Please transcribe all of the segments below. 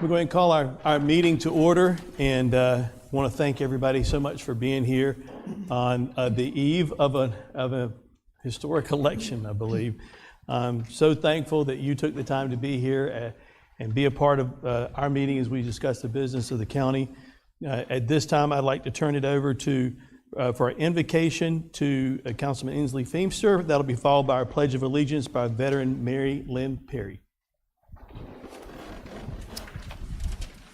We're going to call our meeting to order, and want to thank everybody so much for being here on the eve of a historic election, I believe. I'm so thankful that you took the time to be here and be a part of our meeting as we discuss the business of the county. At this time, I'd like to turn it over for our invocation to Councilman Inslee Feimster. That'll be followed by our Pledge of Allegiance by veteran Mary Lynn Perry.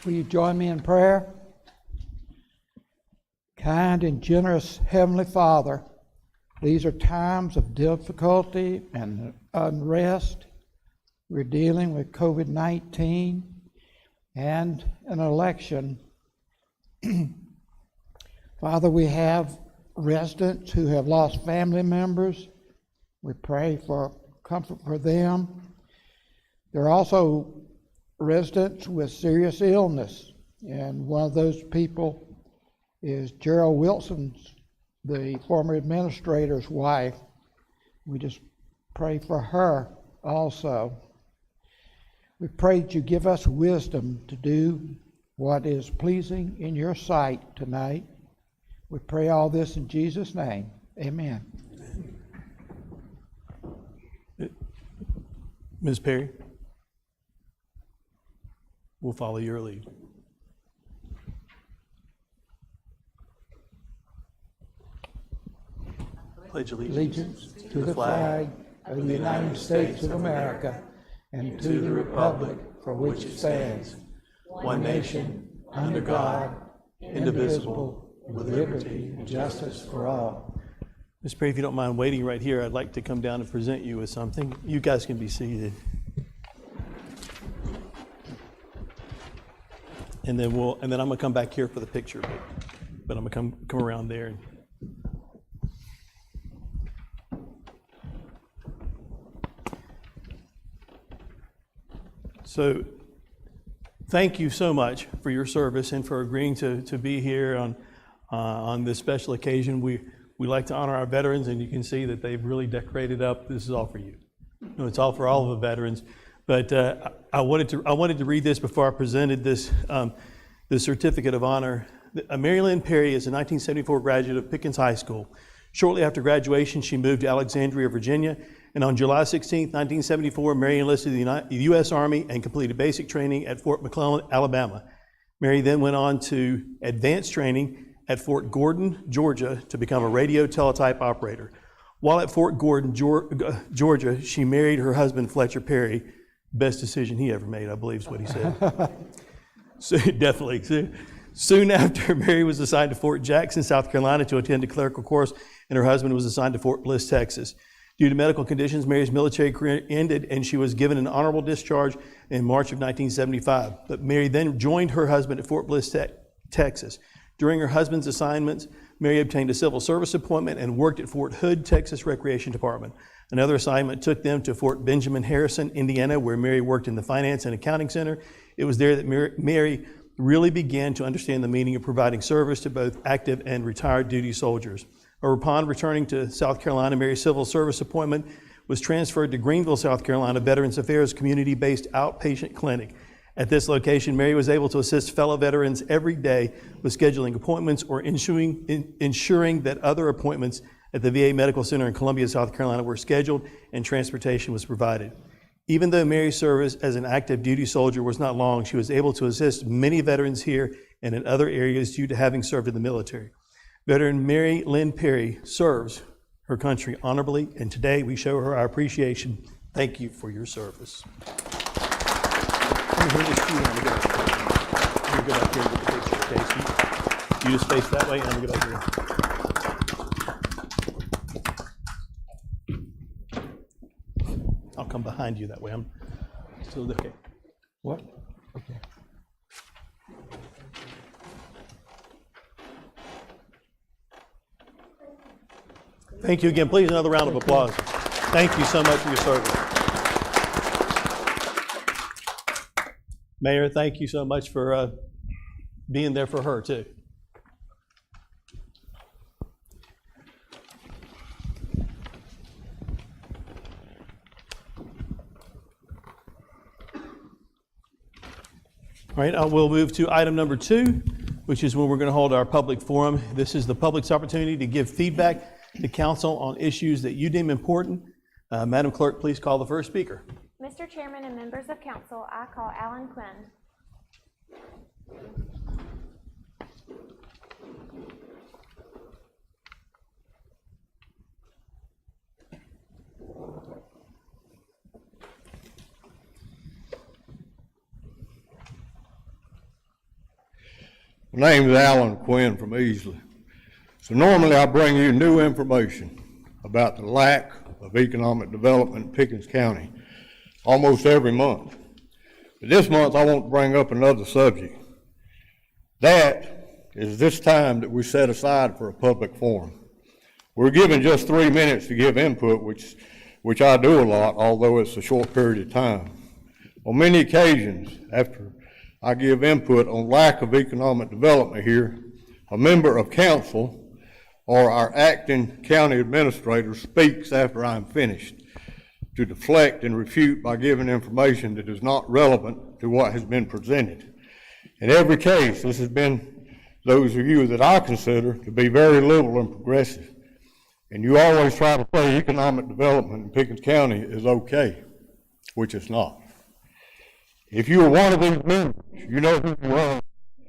Will you join me in prayer? Kind and generous Heavenly Father, these are times of difficulty and unrest. We're dealing with COVID-19 and an election. Father, we have residents who have lost family members. We pray for comfort for them. There are also residents with serious illness, and one of those people is Gerald Wilson's, the former administrator's wife. We just pray for her also. We pray that you give us wisdom to do what is pleasing in your sight tonight. We pray all this in Jesus' name. Amen. Ms. Perry, we'll follow your lead. Pledge Allegiance to the flag of the United States of America and to the republic for which it stands, one nation, under God, indivisible, with liberty and justice for all. Ms. Perry, if you don't mind waiting right here, I'd like to come down and present you with something. You guys can be seated. And then I'm gonna come back here for the picture, but I'm gonna come around there. So thank you so much for your service and for agreeing to be here on this special occasion. We like to honor our veterans, and you can see that they've really decorated up. This is all for you. No, it's all for all of the veterans. But I wanted to read this before I presented this certificate of honor. Mary Lynn Perry is a 1974 graduate of Pickens High School. Shortly after graduation, she moved to Alexandria, Virginia, and on July 16, 1974, Mary enlisted in the U.S. Army and completed basic training at Fort McClellan, Alabama. Mary then went on to advanced training at Fort Gordon, Georgia, to become a radio teletype operator. While at Fort Gordon, Georgia, she married her husband, Fletcher Perry. Best decision he ever made, I believe is what he said. So definitely. Soon after, Mary was assigned to Fort Jackson, South Carolina to attend a clerical course, and her husband was assigned to Fort Bliss, Texas. Due to medical conditions, Mary's military career ended, and she was given an honorable discharge in March of 1975. But Mary then joined her husband at Fort Bliss, Texas. During her husband's assignments, Mary obtained a civil service appointment and worked at Fort Hood, Texas Recreation Department. Another assignment took them to Fort Benjamin Harrison, Indiana, where Mary worked in the Finance and Accounting Center. It was there that Mary really began to understand the meaning of providing service to both active and retired duty soldiers. Upon returning to South Carolina, Mary's civil service appointment was transferred to Greenville, South Carolina Veterans Affairs community-based outpatient clinic. At this location, Mary was able to assist fellow veterans every day with scheduling appointments or ensuring that other appointments at the VA Medical Center in Columbia, South Carolina were scheduled and transportation was provided. Even though Mary's service as an active duty soldier was not long, she was able to assist many veterans here and in other areas due to having served in the military. Veteran Mary Lynn Perry serves her country honorably, and today we show her our appreciation. Thank you for your service. I'm going to hand this to you. I'm going to go back here and get the picture. Okay, so you just face that way, and I'm going to go back here. I'll come behind you that way. I'm still okay. What? Okay. Thank you again. Please, another round of applause. Thank you so much for your service. Mayor, thank you so much for being there for her, too. All right, we'll move to item number 2, which is when we're going to hold our public forum. This is the public's opportunity to give feedback to council on issues that you deem important. Madam Clerk, please call the first speaker. Mr. Chairman and members of council, I call Alan Quinn. My name is Alan Quinn from Easley. So normally I bring you new information about the lack of economic development in Pickens County almost every month. But this month I want to bring up another subject. That is this time that we set aside for a public forum. We're given just 3 minutes to give input, which I do a lot, although it's a short period of time. On many occasions, after I give input on lack of economic development here, a member of council or our acting county administrator speaks after I'm finished to deflect and refute by giving information that is not relevant to what has been presented. In every case, this has been those of you that I consider to be very liberal and progressive. And you always try to say economic development in Pickens County is okay, which it's not. If you are one of these members, you know who you are,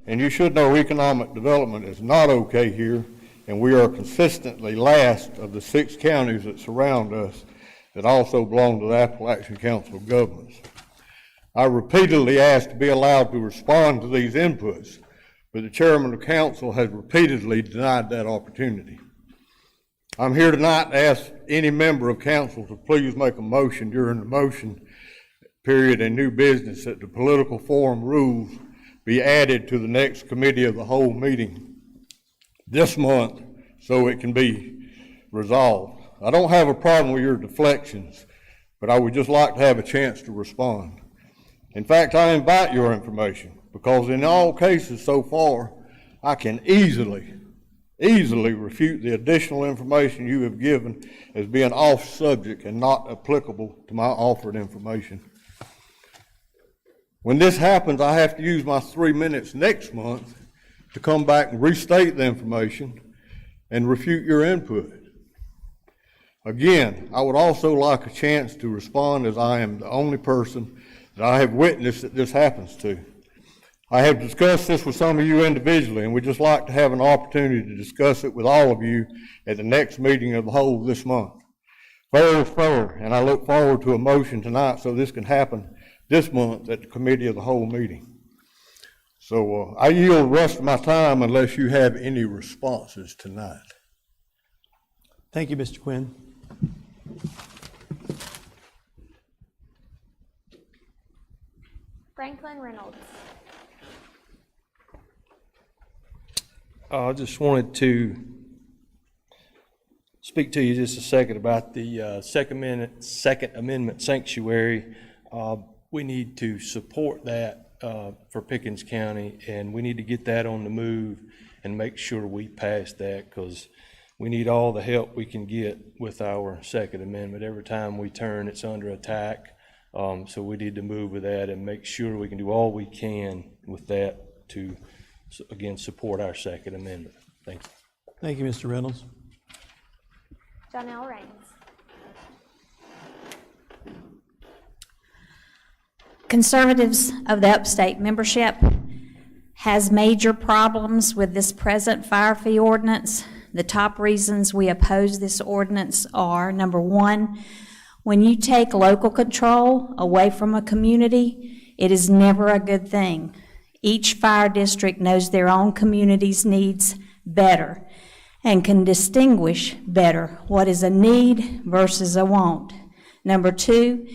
and you should know economic development is not okay here, and we are consistently last of the 6 counties that surround us that also belong to the Appalachian Council of Governments. I repeatedly asked to be allowed to respond to these inputs, but the chairman of council has repeatedly denied that opportunity. I'm here tonight to ask any member of council to please make a motion during the motion period and new business that the political forum rules be added to the next committee of the whole meeting this month so it can be resolved. I don't have a problem with your deflections, but I would just like to have a chance to respond. In fact, I invite your information because in all cases so far, I can easily refute the additional information you have given as being off subject and not applicable to my offered information. When this happens, I have to use my 3 minutes next month to come back and restate the information and refute your input. Again, I would also like a chance to respond as I am the only person that I have witnessed that this happens to. I have discussed this with some of you individually, and we'd just like to have an opportunity to discuss it with all of you at the next meeting of the whole this month. Fair is fair, and I look forward to a motion tonight so this can happen this month at the committee of the whole meeting. So I yield the rest of my time unless you have any responses tonight. Thank you, Mr. Quinn. Franklin Reynolds. I just wanted to speak to you just a second about the Second Amendment sanctuary. We need to support that for Pickens County, and we need to get that on the move and make sure we pass that because we need all the help we can get with our Second Amendment. Every time we turn, it's under attack. So we need to move with that and make sure we can do all we can with that to, again, support our Second Amendment. Thank you. Thank you, Mr. Reynolds. Jonelle Raines. Conservatives of the Upstate membership has major problems with this present fire fee ordinance. The top reasons we oppose this ordinance are, number one, when you take local control away from a community, it is never a good thing. Each fire district knows their own community's needs better and can distinguish better what is a need versus a want. Number two,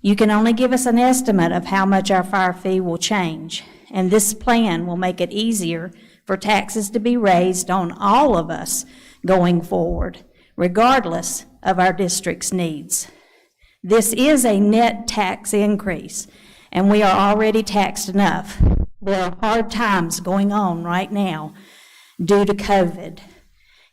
you can only give us an estimate of how much our fire fee will change, and this plan will make it easier for taxes to be raised on all of us going forward, regardless of our district's needs. This is a net tax increase, and we are already taxed enough. There are hard times going on right now due to COVID,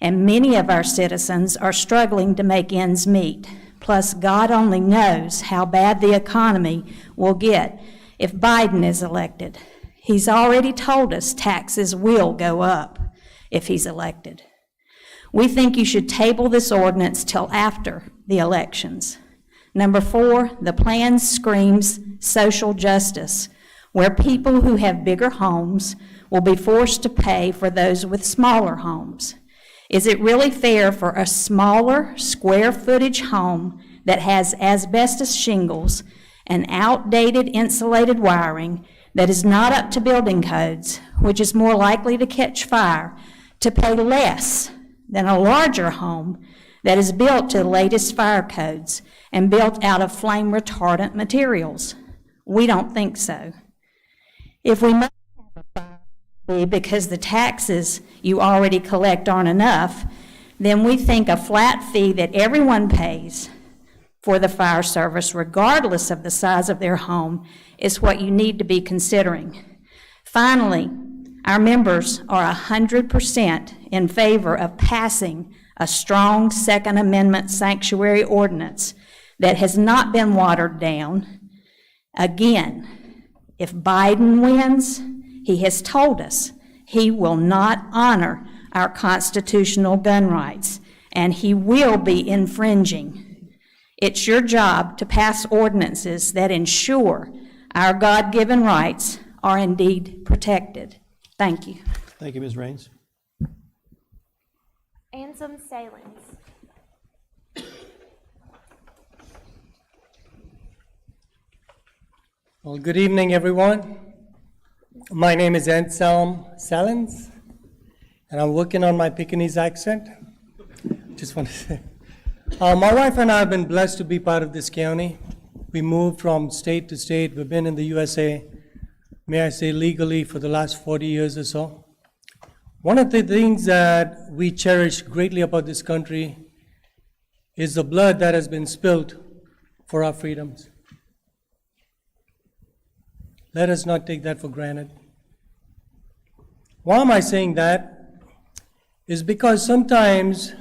and many of our citizens are struggling to make ends meet. Plus, God only knows how bad the economy will get if Biden is elected. He's already told us taxes will go up if he's elected. We think you should table this ordinance till after the elections. Number 4, the plan screams social justice, where people who have bigger homes will be forced to pay for those with smaller homes. Is it really fair for a smaller square footage home that has asbestos shingles and outdated insulated wiring that is not up to building codes, which is more likely to catch fire, to pay less than a larger home that is built to the latest fire codes and built out of flame retardant materials? We don't think so. If we must have a fire fee because the taxes you already collect aren't enough, then we think a flat fee that everyone pays for the fire service, regardless of the size of their home, is what you need to be considering. Finally, our members are 100% in favor of passing a strong Second Amendment sanctuary ordinance that has not been watered down. Again, if Biden wins, he has told us he will not honor our constitutional gun rights, and he will be infringing. It's your job to pass ordinances that ensure our God-given rights are indeed protected. Thank you. Thank you, Ms. Raines. Anselm Salins. Well, good evening, everyone. My name is Anselm Salins, and I'm working on my Pickens accent. Just want to say, my wife and I have been blessed to be part of this county. We moved from state to state. We've been in the USA, may I say, legally for the last 40 years or so. One of the things that we cherish greatly about this country is the blood that has been spilled for our freedoms. Let us not take that for granted. Why am I saying that? Is because sometimes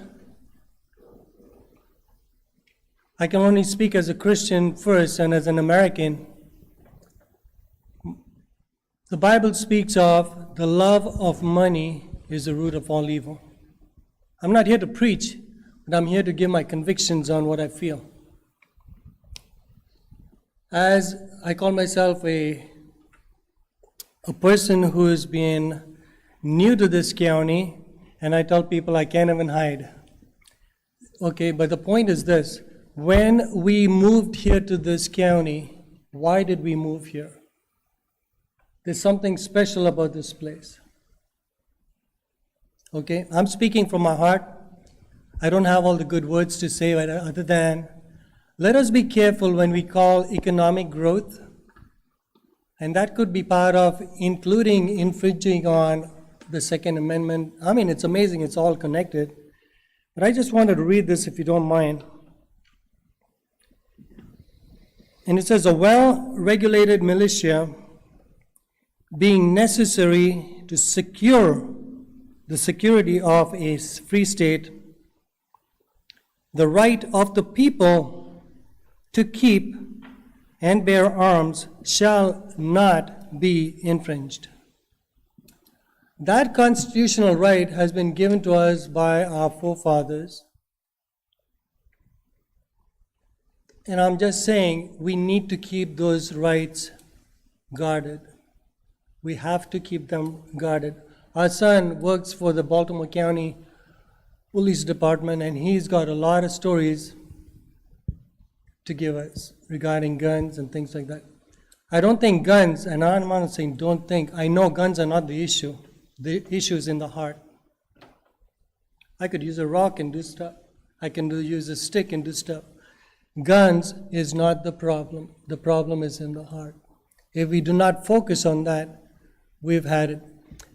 I can only speak as a Christian first and as an American. The Bible speaks of the love of money is the root of all evil. I'm not here to preach, but I'm here to give my convictions on what I feel. As I call myself a person who has been new to this county, and I tell people I can't even hide. Okay, but the point is this. When we moved here to this county, why did we move here? There's something special about this place. Okay, I'm speaking from my heart. I don't have all the good words to say other than, let us be careful when we call economic growth, and that could be part of including infringing on the Second Amendment. I mean, it's amazing, it's all connected. But I just wanted to read this if you don't mind. And it says, a well-regulated militia being necessary to secure the security of a free state, the right of the people to keep and bear arms shall not be infringed. That constitutional right has been given to us by our forefathers. And I'm just saying we need to keep those rights guarded. We have to keep them guarded. Our son works for the Baltimore County Police Department, and he's got a lot of stories to give us regarding guns and things like that. I don't think guns, and I'm not saying don't think, I know guns are not the issue. The issue is in the heart. I could use a rock and do stuff. I can use a stick and do stuff. Guns is not the problem. The problem is in the heart. If we do not focus on that, we've had it.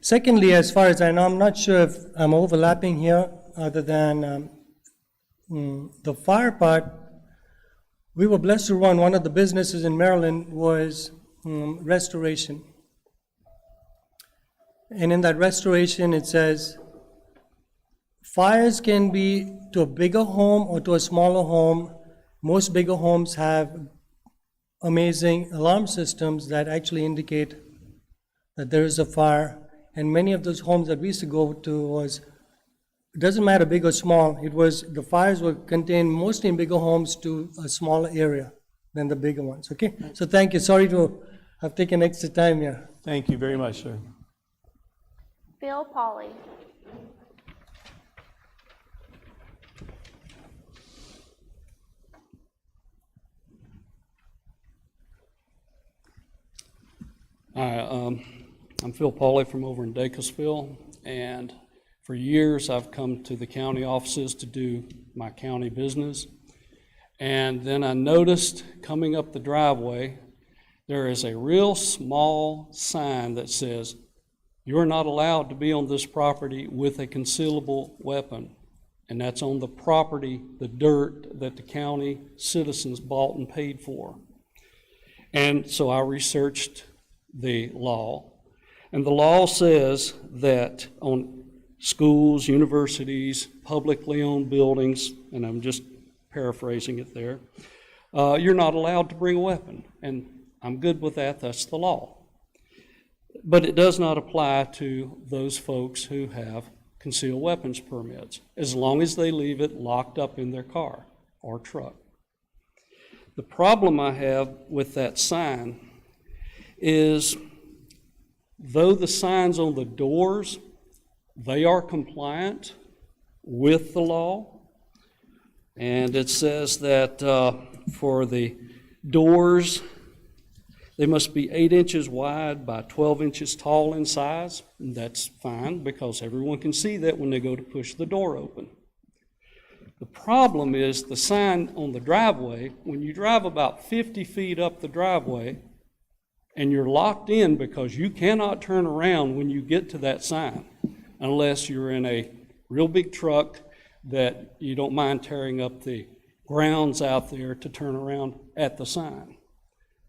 Secondly, as far as I know, I'm not sure if I'm overlapping here other than the fire part. We were blessed to run one of the businesses in Maryland was restoration. And in that restoration, it says, fires can be to a bigger home or to a smaller home. Most bigger homes have amazing alarm systems that actually indicate that there is a fire, and many of those homes that we used to go to was, it doesn't matter big or small, it was, the fires were contained mostly in bigger homes to a smaller area than the bigger ones, okay? So thank you, sorry to have taken extra time here. Thank you very much, sir. Bill Pauley. Hi, I'm Phil Pauley from over in Dacusville, and for years I've come to the county offices to do my county business. And then I noticed coming up the driveway, there is a real small sign that says, "You're not allowed to be on this property with a concealable weapon." And that's on the property, the dirt that the county citizens bought and paid for. And so I researched the law, and the law says that on schools, universities, publicly owned buildings, and I'm just paraphrasing it there, you're not allowed to bring a weapon, and I'm good with that, that's the law. But it does not apply to those folks who have concealed weapons permits, as long as they leave it locked up in their car or truck. The problem I have with that sign is, though the signs on the doors, they are compliant with the law, and it says that for the doors, they must be 8 inches wide by 12 inches tall in size. And that's fine, because everyone can see that when they go to push the door open. The problem is the sign on the driveway. When you drive about 50 feet up the driveway, and you're locked in because you cannot turn around when you get to that sign, unless you're in a real big truck that you don't mind tearing up the grounds out there to turn around at the sign.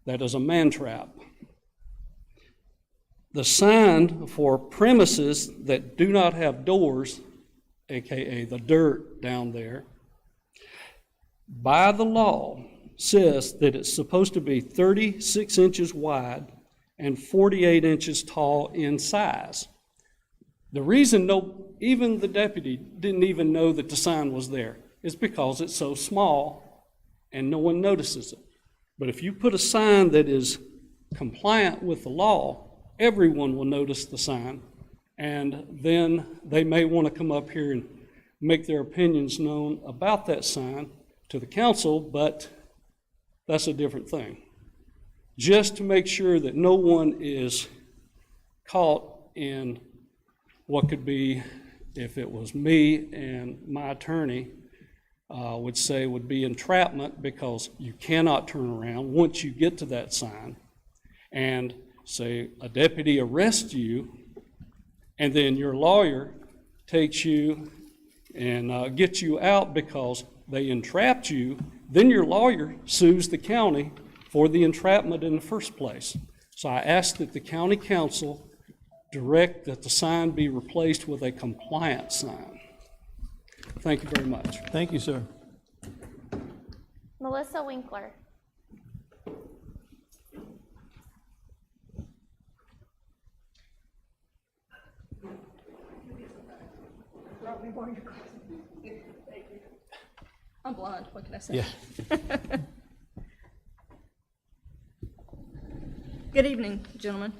That is a man trap. The sign for premises that do not have doors, AKA the dirt down there, by the law says that it's supposed to be 36 inches wide and 48 inches tall in size. The reason even the deputy didn't even know that the sign was there is because it's so small and no one notices it. But if you put a sign that is compliant with the law, everyone will notice the sign, and then they may want to come up here and make their opinions known about that sign to the council, but that's a different thing. Just to make sure that no one is caught in what could be, if it was me and my attorney would say would be entrapment, because you cannot turn around once you get to that sign, and say a deputy arrests you, and then your lawyer takes you and gets you out because they entrapped you, then your lawyer sues the county for the entrapment in the first place. So I ask that the county council direct that the sign be replaced with a compliant sign. Thank you very much. Thank you, sir. Melissa Winkler. I'm blind, what can I say? Yeah. Good evening, gentlemen.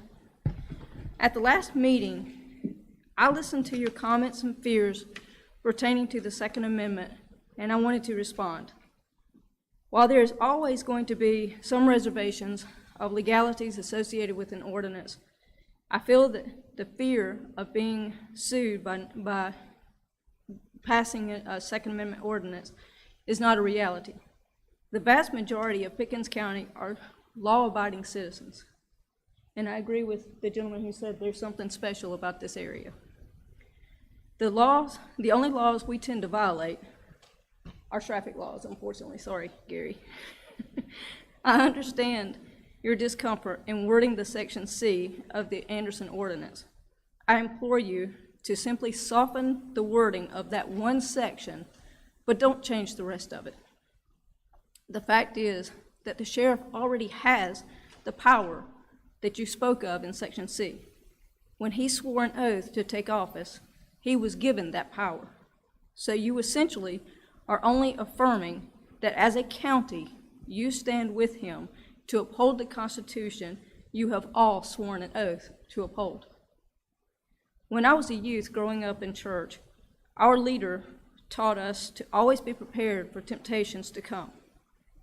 At the last meeting, I listened to your comments and fears pertaining to the Second Amendment, and I wanted to respond. While there is always going to be some reservations of legalities associated with an ordinance, I feel that the fear of being sued by passing a Second Amendment ordinance is not a reality. The vast majority of Pickens County are law-abiding citizens, and I agree with the gentleman who said there's something special about this area. The only laws we tend to violate are traffic laws, unfortunately. Sorry, Gary. I understand your discomfort in wording the Section C of the Anderson Ordinance. I implore you to simply soften the wording of that one section, but don't change the rest of it. The fact is that the sheriff already has the power that you spoke of in Section C. When he swore an oath to take office, he was given that power. So you essentially are only affirming that as a county, you stand with him to uphold the Constitution you have all sworn an oath to uphold. When I was a youth growing up in church, our leader taught us to always be prepared for temptations to come,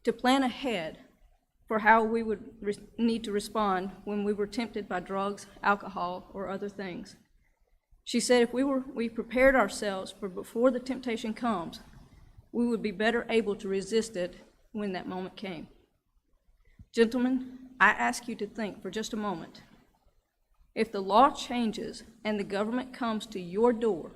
to plan ahead for how we would need to respond when we were tempted by drugs, alcohol, or other things. She said if we prepared ourselves for before the temptation comes, we would be better able to resist it when that moment came. Gentlemen, I ask you to think for just a moment. If the law changes and the government comes to your door,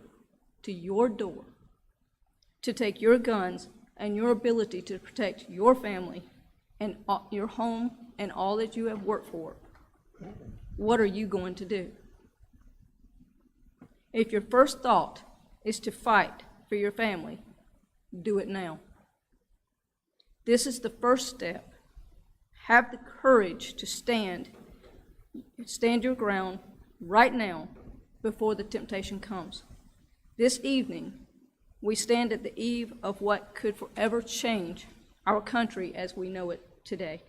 to take your guns and your ability to protect your family and your home and all that you have worked for, what are you going to do? If your first thought is to fight for your family, do it now. This is the first step. Have the courage to stand your ground right now before the temptation comes. This evening, we stand at the eve of what could forever change our country as we know it today.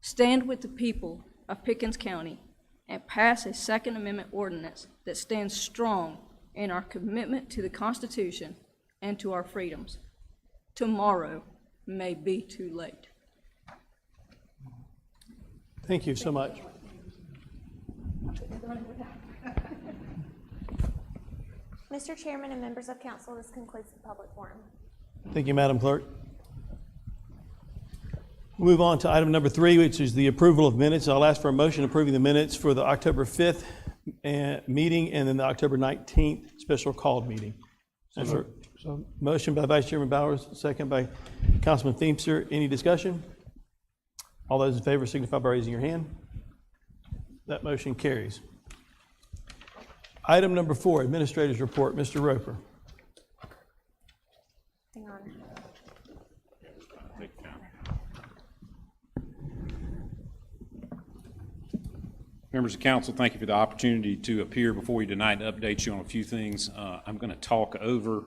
Stand with the people of Pickens County and pass a Second Amendment ordinance that stands strong in our commitment to the Constitution and to our freedoms. Tomorrow may be too late. Thank you so much. Mr. Chairman and members of council, this concludes the public forum. Thank you, Madam Clerk. We'll move on to item number 3, which is the approval of minutes. I'll ask for a motion approving the minutes for the October 5th meeting and then the October 19th special called meeting. So motion by Vice Chairman Bowers, second by Councilman Thiemster. Any discussion? All those in favor signify by raising your hand. That motion carries. Item number 4, Administrator's Report. Mr. Roper. Hang on. Members of council, thank you for the opportunity to appear before you tonight and update you on a few things. I'm going to talk over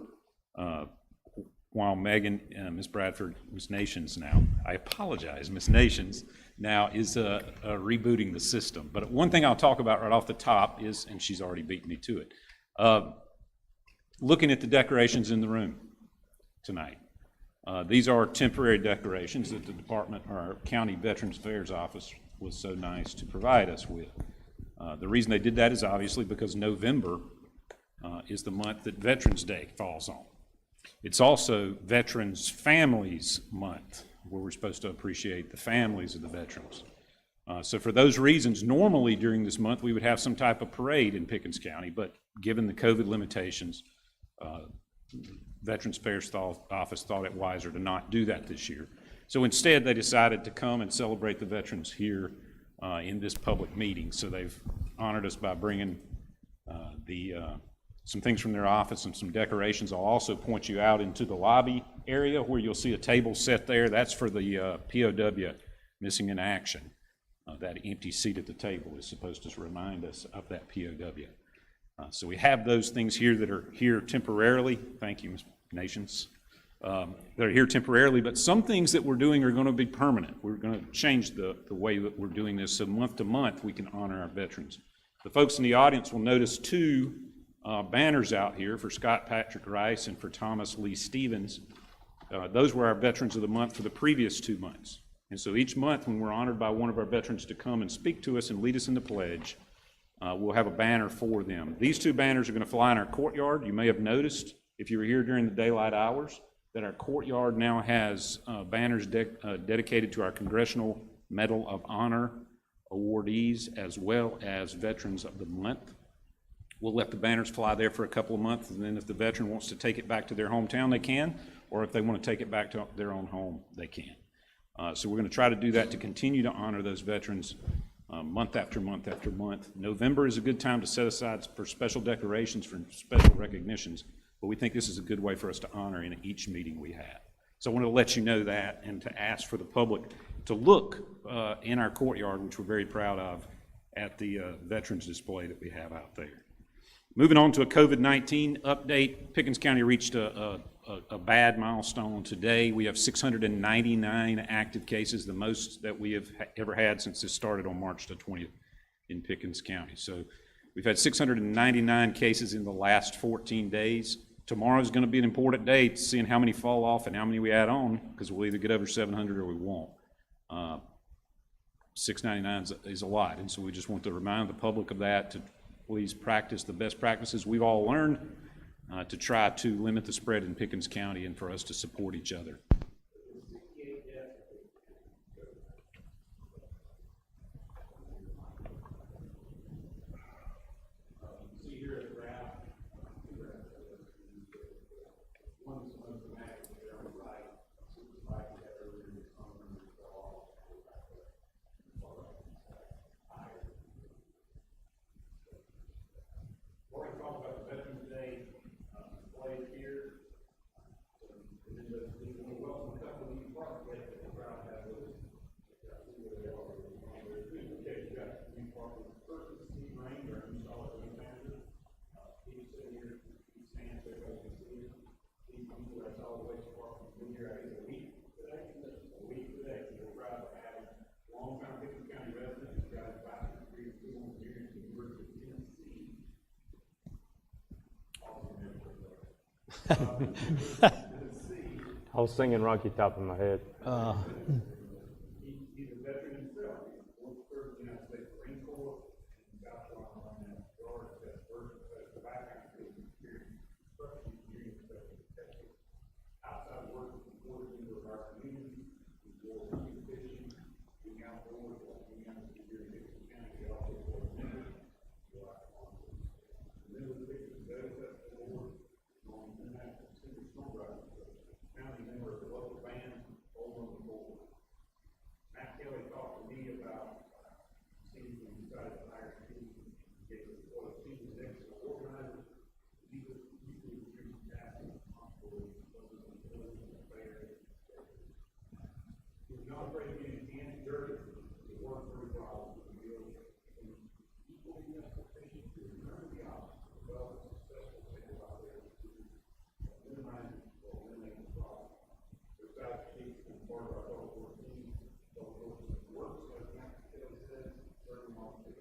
while Megan, Ms. Bradford, Ms. Nations now, I apologize, Ms. Nations now is rebooting the system. But one thing I'll talk about right off the top is, and she's already beaten me to it, looking at the decorations in the room tonight. These are temporary decorations that the department, or our county Veterans Affairs office was so nice to provide us with. The reason they did that is obviously because November is the month that Veterans Day falls on. It's also Veterans Families Month, where we're supposed to appreciate the families of the veterans. So for those reasons, normally during this month, we would have some type of parade in Pickens County, but given the COVID limitations, Veterans Affairs Office thought it wiser to not do that this year. So instead, they decided to come and celebrate the veterans here in this public meeting. So they've honored us by bringing some things from their office and some decorations. I'll also point you out into the lobby area where you'll see a table set there. That's for the POW missing in action. That empty seat at the table is supposed to remind us of that POW. So we have those things here that are here temporarily. Thank you, Ms. Nations. They're here temporarily, but some things that we're doing are going to be permanent. We're going to change the way that we're doing this, so month to month we can honor our veterans. The folks in the audience will notice 2 banners out here for Scott Patrick Rice and for Thomas Lee Stevens. Those were our Veterans of the Month for the previous 2 months. And so each month when we're honored by one of our veterans to come and speak to us and lead us in the pledge, we'll have a banner for them. These 2 banners are going to fly in our courtyard. You may have noticed, if you were here during the daylight hours, that our courtyard now has banners dedicated to our Congressional Medal of Honor awardees as well as Veterans of the Month. We'll let the banners fly there for a couple of months, and then if the veteran wants to take it back to their hometown, they can, or if they want to take it back to their own home, they can. So we're going to try to do that to continue to honor those veterans month after month after month. November is a good time to set aside for special decorations, for special recognitions, but we think this is a good way for us to honor in each meeting we have. So I wanted to let you know that and to ask for the public to look in our courtyard, which we're very proud of, at the veterans display that we have out there. Moving on to a COVID-19 update, Pickens County reached a bad milestone today. We have 699 active cases, the most that we have ever had since this started on March the 20th in Pickens County. So we've had 699 cases in the last 14 days. Tomorrow is going to be an important day, seeing how many fall off and how many we add on, because we'll either get over 700 or we won't. 699 is a lot, and so we just want to remind the public of that, to please practice the best practices we've all learned to try to limit the spread in Pickens County and for us to support each other. I was singing Rocky Top in my head. He's a veteran himself. He's once served in the United States Marine Corps in South Carolina and Florida. That's the background to his experience, especially during Texas. Outside work, supporting into our community, we go fishing, being outdoors, being out in Pickens County. We also go members. The middle of the Pickens goes up to the board on international singer-songwriters. Founding member of the local band, Old on the Board. Matt Kelly talked to me about seeing when he decided to hire Steve, get what Steve was excellent organizer. He was usually pretty tasked and responsible for the fair. He was not afraid to get his hands dirty to work through problems and build equally expectations to remember the options as well as successful people out there to minimize or eliminate the problem. Besides Chief and part of our public works team, works, as Matt Kelly says, serving all the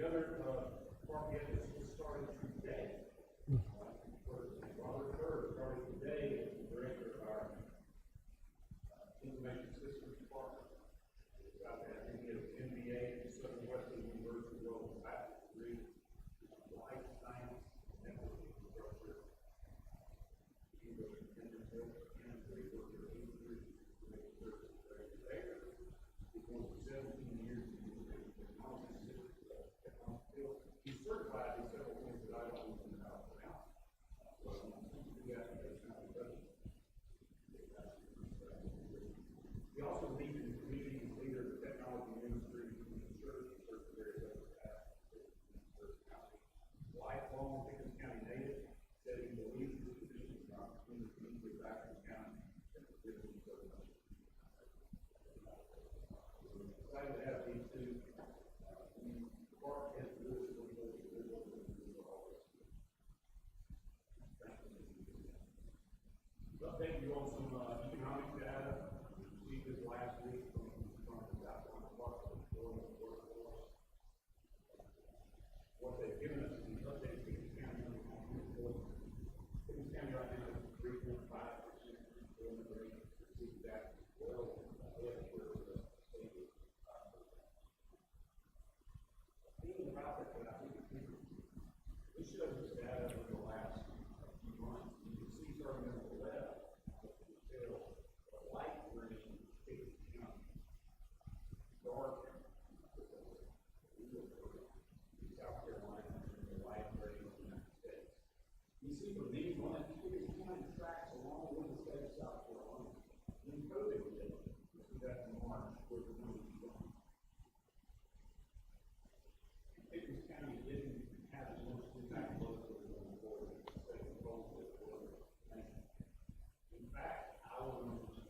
the other part of it just started today. Robert Kerr started today as the director of our information systems department. I think he has an MBA from Southern Western University, well, bachelor's degree, life science, network infrastructure. He was in Kansas, worked for 8 years to make services there. He worked for 17 years in the technology field. He certified in several things that I don't even know how to pronounce. So I'm going to do that because it's not a question. He also leads in the community as leader of the technology industry in the church areas of the past. Lifelong Pickens County native, said he believes this position is an opportunity to give back to the county and to give them so much. We're excited to have these two. Clark has to do this for update you on some economic data. We received this last week from the South Carolina Department of Workforce. What they've given us is the updated Pickens County report. Pickens County right now is 3.5% employment rate. Received that well ahead of where the state is. Thinking about that, but I think this shows us data over the last few months. You can see starting on the left, the light green Pickens County, dark South Carolina, and the light gray in the United States. You see from these lines, Pickens County tracks along with the state of South Carolina. In COVID, we did. You see that in March, where the numbers are going. Pickens County didn't have as much impact locally going forward as the state of Florida. In fact, our numbers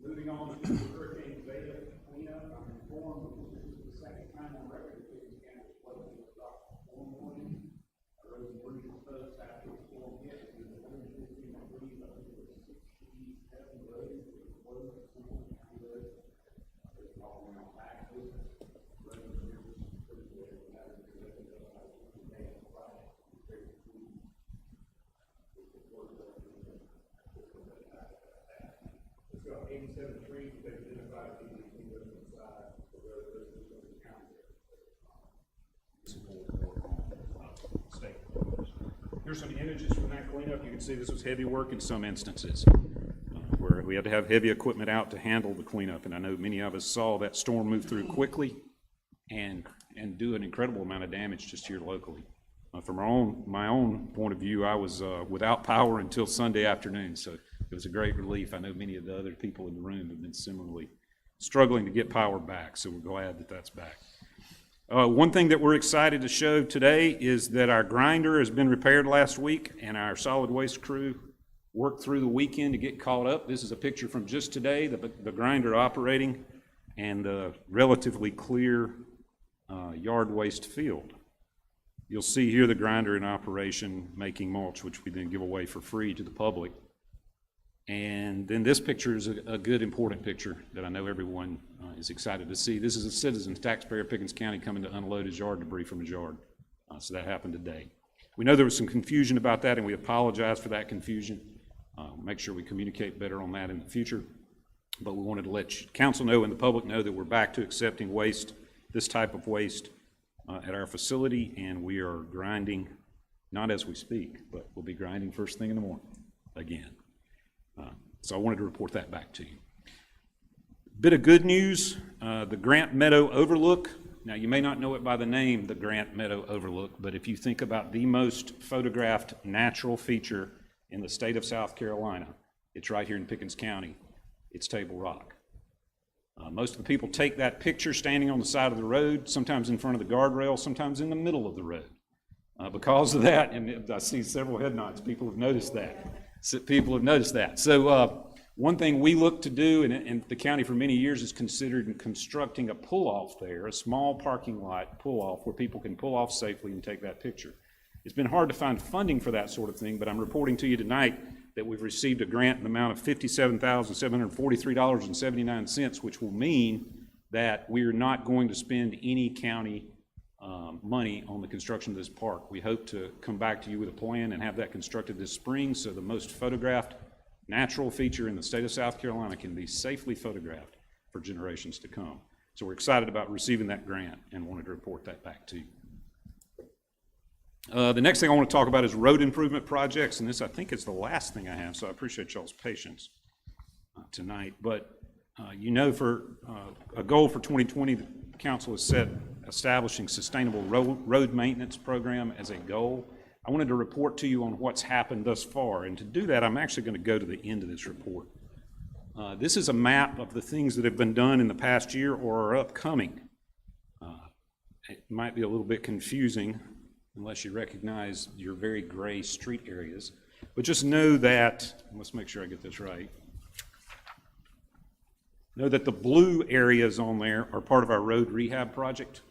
Moving on to Hurricane Zeta cleanup, I'm informed that this is the second time on record that Pickens County was flooded with storm warning. Roads and bridges closed after the storm hit, and the 115 degrees, I think it was 67 roads that were closed, some county roads. There's all around taxes, roads and bridges, Let's go 87 trees that identified as being on the side of the road, those are the county. Support state. Here's some images from that cleanup. You can see this was heavy work in some instances, where we had to have heavy equipment out to handle the cleanup. And I know many of us saw that storm move through quickly and do an incredible amount of damage just here locally. From my own point of view, I was without power until Sunday afternoon, so it was a great relief. I know many of the other people in the room have been similarly struggling to get power back, so we're glad that that's back. One thing that we're excited to show today is that our grinder has been repaired last week, and our solid waste crew worked through the weekend to get caught up. This is a picture from just today, the grinder operating, and the relatively clear yard waste field. You'll see here the grinder in operation making mulch, which we then give away for free to the public. And then this picture is a good, important picture that I know everyone is excited to see. This is a citizen, taxpayer, Pickens County, coming to unload his yard debris from his yard. So that happened today. We know there was some confusion about that, and we apologize for that confusion. Make sure we communicate better on that in the future. But we wanted to let council know and the public know that we're back to accepting waste, this type of waste, at our facility, and we are grinding, not as we speak, but we'll be grinding first thing in the morning again. So I wanted to report that back to you. Bit of good news, the Grant Meadow Overlook. Now, you may not know it by the name, the Grant Meadow Overlook, but if you think about the most photographed natural feature in the state of South Carolina, it's right here in Pickens County. It's Table Rock. Most of the people take that picture standing on the side of the road, sometimes in front of the guardrail, sometimes in the middle of the road. Because of that, and I see several head nods, people have noticed that. So one thing we look to do, and the county for many years has considered constructing a pull-off there, a small parking lot pull-off where people can pull off safely and take that picture. It's been hard to find funding for that sort of thing, but I'm reporting to you tonight that we've received a grant in the amount of $57,743.79, which will mean that we're not going to spend any county money on the construction of this park. We hope to come back to you with a plan and have that constructed this spring, so the most photographed natural feature in the state of South Carolina can be safely photographed for generations to come. So we're excited about receiving that grant and wanted to report that back to you. The next thing I want to talk about is road improvement projects, and this I think is the last thing I have, so I appreciate y'all's patience tonight. But you know, for a goal for 2020, the council has set establishing sustainable road maintenance program as a goal. I wanted to report to you on what's happened thus far, and to do that, I'm actually going to go to the end of this report. This is a map of the things that have been done in the past year or are upcoming. It might be a little bit confusing unless you recognize your very gray street areas. But just know that, let's make sure I get this right. Know that the blue areas on there are part of our road rehab project.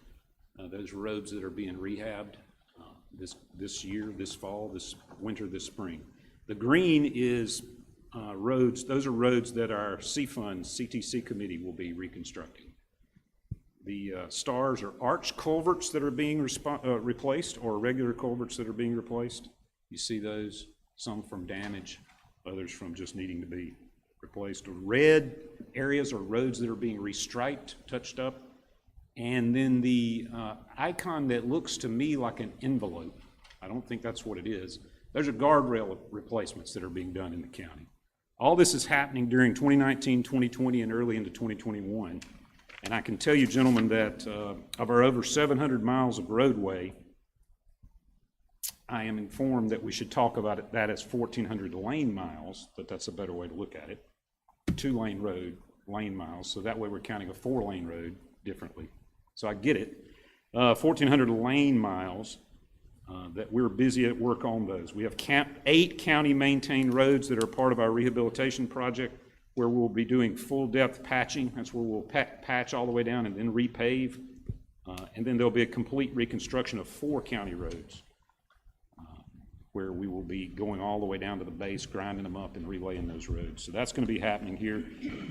Those roads that are being rehabbed this year, this fall, this winter, this spring. The green is roads, those are roads that our C-Fund CTC committee will be reconstructing. The stars are arch culverts that are being replaced, or regular culverts that are being replaced. You see those, some from damage, others from just needing to be replaced. Red areas are roads that are being restriped, touched up. And then the icon that looks to me like an envelope, I don't think that's what it is. Those are guardrail replacements that are being done in the county. All this is happening during 2019, 2020, and early into 2021. And I can tell you, gentlemen, that of our over 700 miles of roadway, I am informed that we should talk about that as 1,400 lane miles, but that's a better way to look at it. 2-lane road, lane miles, so that way we're counting a 4-lane road differently. So I get it. 1,400 lane miles that we're busy at work on those. We have 8 county-maintained roads that are part of our rehabilitation project, where we'll be doing full-depth patching. That's where we'll patch all the way down and then repave. And then there'll be a complete reconstruction of 4 county roads, where we will be going all the way down to the base, grinding them up and relaying those roads. So that's going to be happening here.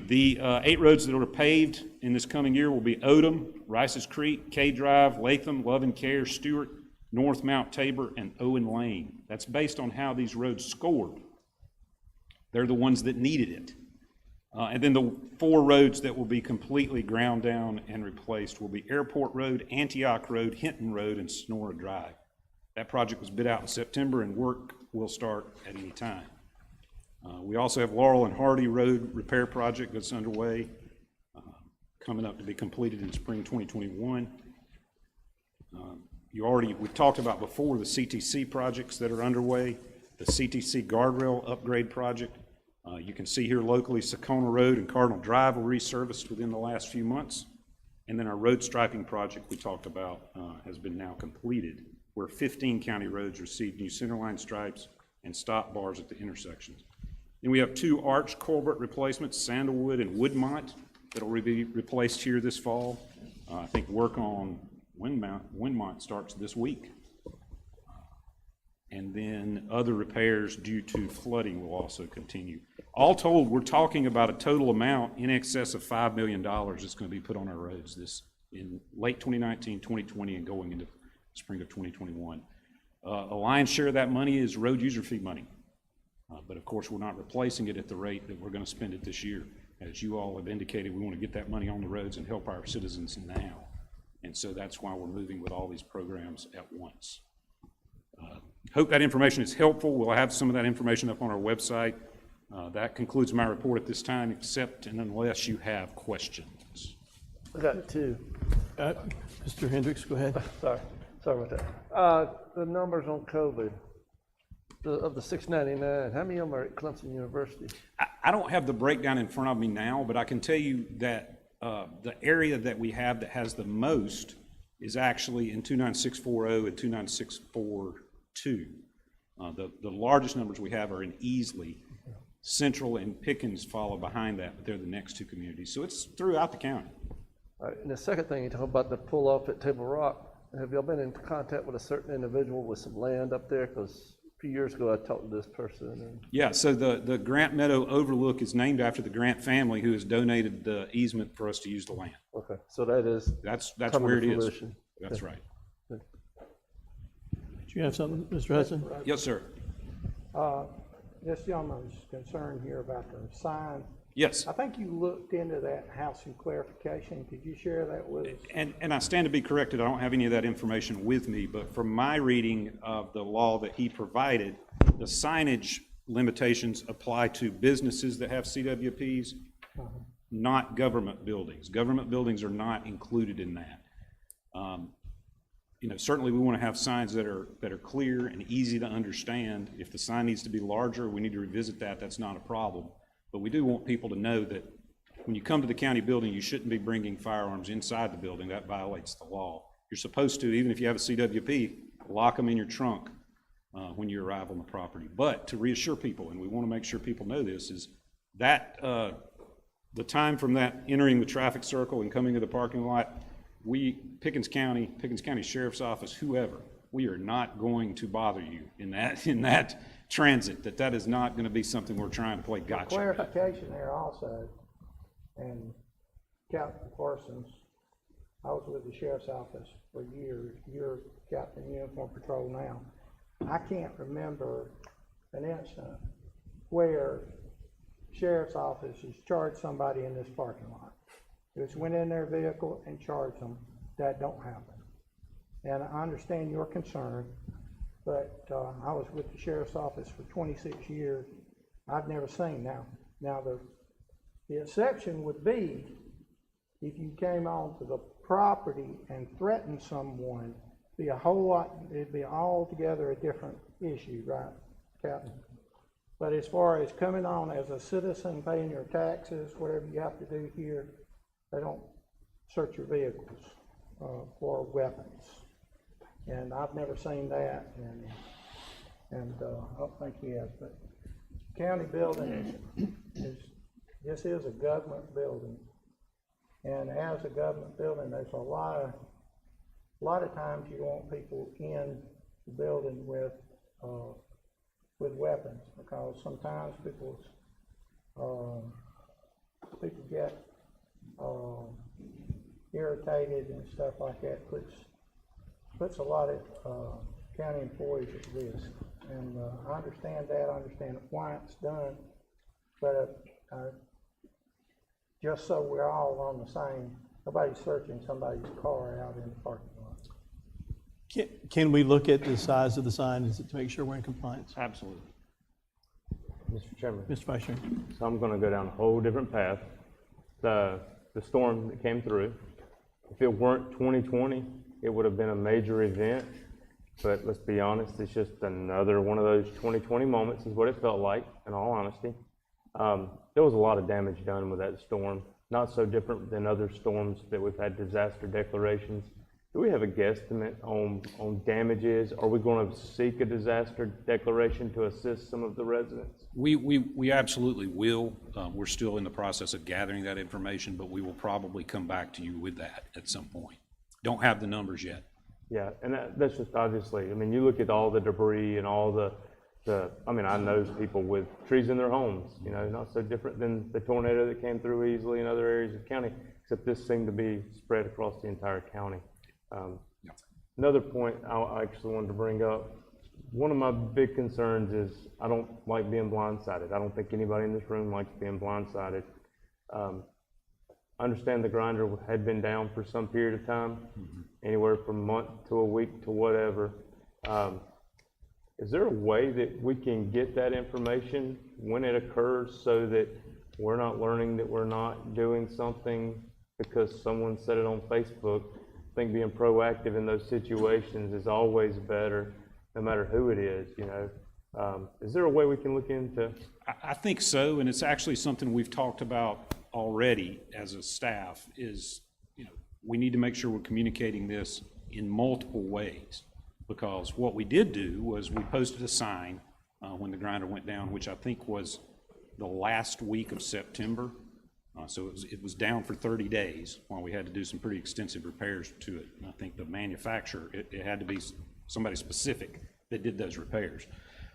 The 8 roads that are paved in this coming year will be Odom, Rice's Creek, K Drive, Latham, Love and Care, Stewart, North Mount Tabor, and Owen Lane. That's based on how these roads scored. They're the ones that needed it. And then the 4 roads that will be completely ground down and replaced will be Airport Road, Antioch Road, Hinton Road, and Sonora Drive. That project was bid out in September, and work will start at any time. We also have Laurel and Hardy Road repair project that's underway, coming up to be completed in spring 2021. We've talked about before the CTC projects that are underway, the CTC guardrail upgrade project. You can see here locally, Sakona Road and Cardinal Drive were resurfaced within the last few months. And then our road striping project we talked about has been now completed, where 15 county roads received new centerline stripes and stop bars at the intersections. Then we have 2 arch culvert replacements, Sandalwood and Woodmont, that will be replaced here this fall. I think work on Windmont starts this week. And then other repairs due to flooding will also continue. All told, we're talking about a total amount in excess of $5 million that's going to be put on our roads this in late 2019, 2020, and going into spring of 2021. A lion's share of that money is road user fee money. But of course, we're not replacing it at the rate that we're going to spend it this year. As you all have indicated, we want to get that money on the roads and help our citizens now. And so that's why we're moving with all these programs at once. Hope that information is helpful. We'll have some of that information up on our website. That concludes my report at this time, except and unless you have questions. I got 2. Mr. Hendricks, go ahead. Sorry about that. The numbers on COVID, of the 699, how many of them are at Clemson University? I don't have the breakdown in front of me now, but I can tell you that the area that we have that has the most is actually in 29640 and 29642. The largest numbers we have are in Easley. Central and Pickens follow behind that, but they're the next 2 communities. So it's throughout the county. All right, and the second thing, you talk about the pull-off at Table Rock. Have y'all been in contact with a certain individual with some land up there? Because a few years ago, I talked to this person. And yeah, so the Grant Meadow Overlook is named after the Grant family who has donated the easement for us to use the land. Okay, so that's where it is. fruition. That's right. Do you have something, Mr. Hudson? Yes, sir. This gentleman's concerned here about the sign. Yes. I think you looked into that and have some clarification. Could you share that with us? And I stand to be corrected. I don't have any of that information with me, but from my reading of the law that he provided, the signage limitations apply to businesses that have CWPs, not government buildings. Government buildings are not included in that. Certainly we want to have signs that are clear and easy to understand. If the sign needs to be larger, we need to revisit that. That's not a problem. But we do want people to know that when you come to the county building, you shouldn't be bringing firearms inside the building. That violates the law. You're supposed to, even if you have a CWP, lock them in your trunk when you arrive on the property. But to reassure people, and we want to make sure people know this, is that the time from that entering the traffic circle and coming to the parking lot, Pickens County Sheriff's Office, whoever, we are not going to bother you in that transit, that is not going to be something we're trying to play For gotcha. clarification there also, and Captain Parsons, I was with the sheriff's office for years. You're Captain Uniform Patrol now. I can't remember an incident where sheriff's offices charged somebody in this parking lot. Just went in their vehicle and charged them. That don't happen. And I understand your concern, but I was with the sheriff's office for 26 years. I've never seen now. Now the exception would be if you came onto the property and threatened someone. Be a whole lot. It'd be altogether a different issue, right, Captain? But as far as coming on as a citizen, paying your taxes, whatever you have to do here, they don't search your vehicles for weapons. And I've never seen that, and I don't think he has. But county building this is a government building, and as a government building, there's a lot of times you want people in the building with weapons, because sometimes people get irritated and stuff like that. Puts a lot of county employees at risk, and I understand that. I understand why it's done, but just so we're all on the same. Nobody's searching somebody's car out in the parking lot. Can we look at the size of the sign to make sure we're in compliance? Absolutely. Mr. Chairman, Mr. Vice Chair. so I'm gonna go down a whole different path. The storm that came through, if it weren't 2020, it would have been a major event, but let's be honest, it's just another one of those 2020 moments is what it felt like, in all honesty. There was a lot of damage done with that storm, not so different than other storms that we've had disaster declarations. Do we have a guesstimate on damages? Are we going to seek a disaster declaration to assist some of the residents? We absolutely will. We're still in the process of gathering that information, but we will probably come back to you with that at some point. Don't have the numbers yet. Yeah, and that's just obviously, I mean, you look at all the debris and all I mean, I know people with trees in their homes, you know, not so different than the tornado that came through easily in other areas of the county, except this seemed to be spread across the entire county. Another point I actually wanted to bring up, one of my big concerns is I don't like being blindsided. I don't think anybody in this room likes being blindsided. I understand the grinder had been down for some period of time, anywhere from a month to a week to whatever. Is there a way that we can get that information when it occurs so that we're not learning that we're not doing something because someone said it on Facebook? I think being proactive in those situations is always better, no matter who it is, you know. Is there a way we can look into? I think so, and it's actually something we've talked about already as a staff is, you know, we need to make sure we're communicating this in multiple ways, because what we did do was we posted a sign when the grinder went down, which I think was the last week of September. So it was down for 30 days while we had to do some pretty extensive repairs to it. And I think the manufacturer, it had to be somebody specific that did those repairs.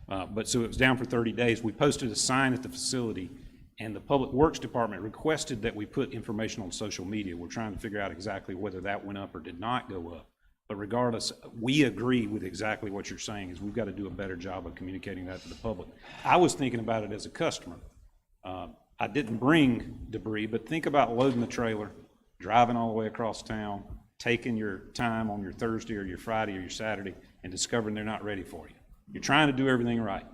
But so it was down for 30 days. We posted a sign at the facility, and the Public Works Department requested that we put information on social media. We're trying to figure out exactly whether that went up or did not go up. But regardless, we agree with exactly what you're saying, is we've got to do a better job of communicating that to the public. I was thinking about it as a customer. I didn't bring debris, but think about loading the trailer, driving all the way across town, taking your time on your Thursday or your Friday or your Saturday, and discovering they're not ready for you. You're trying to do everything right.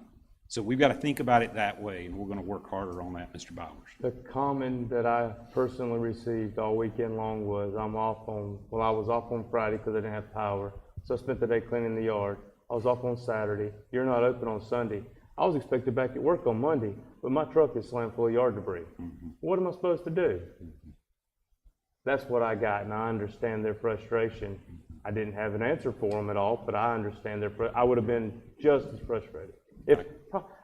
So we've got to think about it that way, and we're going to work harder on that, Mr. Bowers. The comment that I personally received all weekend long was I was off on Friday because I didn't have power, so I spent the day cleaning the yard. I was off on Saturday. You're not open on Sunday. I was expected back at work on Monday, but my truck is slammed full of yard debris. What am I supposed to do? That's what I got, and I understand their frustration. I didn't have an answer for them at all, but I understand I would have been just as frustrated.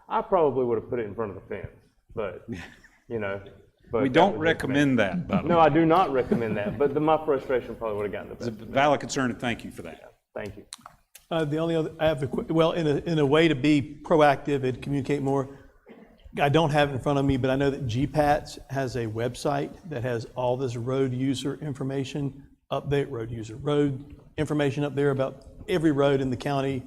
I probably would have put it in front of the fence, but, you know. But we don't recommend that, by the way. No, I do not recommend that, but my frustration probably would have gotten the best. It's a valid concern, and thank you for that. Thank you. The only other, I have well, in a way to be proactive and communicate more, I don't have it in front of me, but I know that GPATS has a website that has all this road user information road information up there about every road in the county,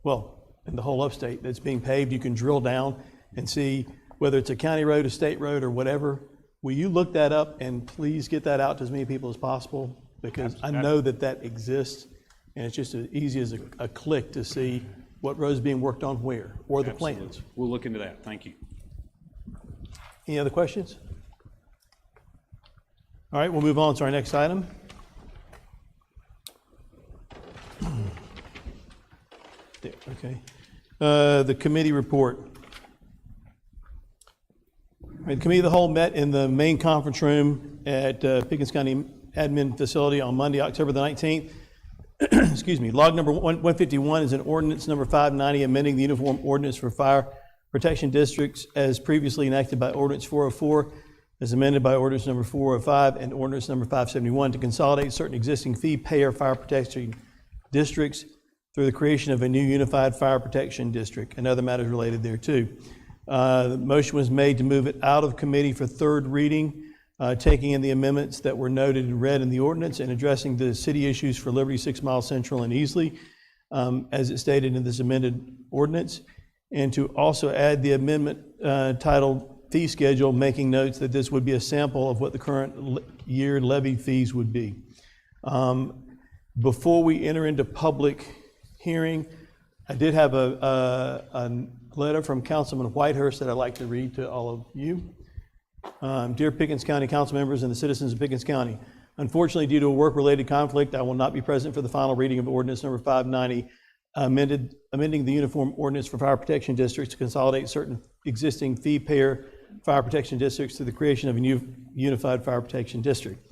well, in the whole upstate that's being paved. You can drill down and see whether it's a county road, a state road, or whatever. Will you look that up and please get that out to as many people as possible? Because I know that exists, and it's just as easy as a click to see what road's being worked on where, or the plans. We'll look into that. Thank you. Any other questions? All right, we'll move on to our next item. There, okay. The committee report. The Committee of the Whole met in the main conference room at Pickens County Admin Facility on Monday, October the 19th. Excuse me. Log number 151 is an ordinance number 590, amending the Uniform Ordinance for Fire Protection Districts as previously enacted by Ordinance 404, as amended by Ordinance number 405 and Ordinance number 571 to consolidate certain existing fee-payer fire protection districts through the creation of a new unified fire protection district and other matters related thereto. The motion was made to move it out of committee for third reading, taking in the amendments that were noted and read in the ordinance and addressing the city issues for Liberty, 6 Mile Central, and Easley, as it stated in this amended ordinance, and to also add the amendment titled Fee Schedule, making notes that this would be a sample of what the current year levy fees would be. Before we enter into public hearing, I did have a letter from Councilman Whitehurst that I'd like to read to all of you. Dear Pickens County Council members and the citizens of Pickens County, unfortunately, due to a work-related conflict, I will not be present for the final reading of Ordinance number 590, amending the Uniform Ordinance for Fire Protection Districts to consolidate certain existing fee-payer fire protection districts through the creation of a new unified fire protection district.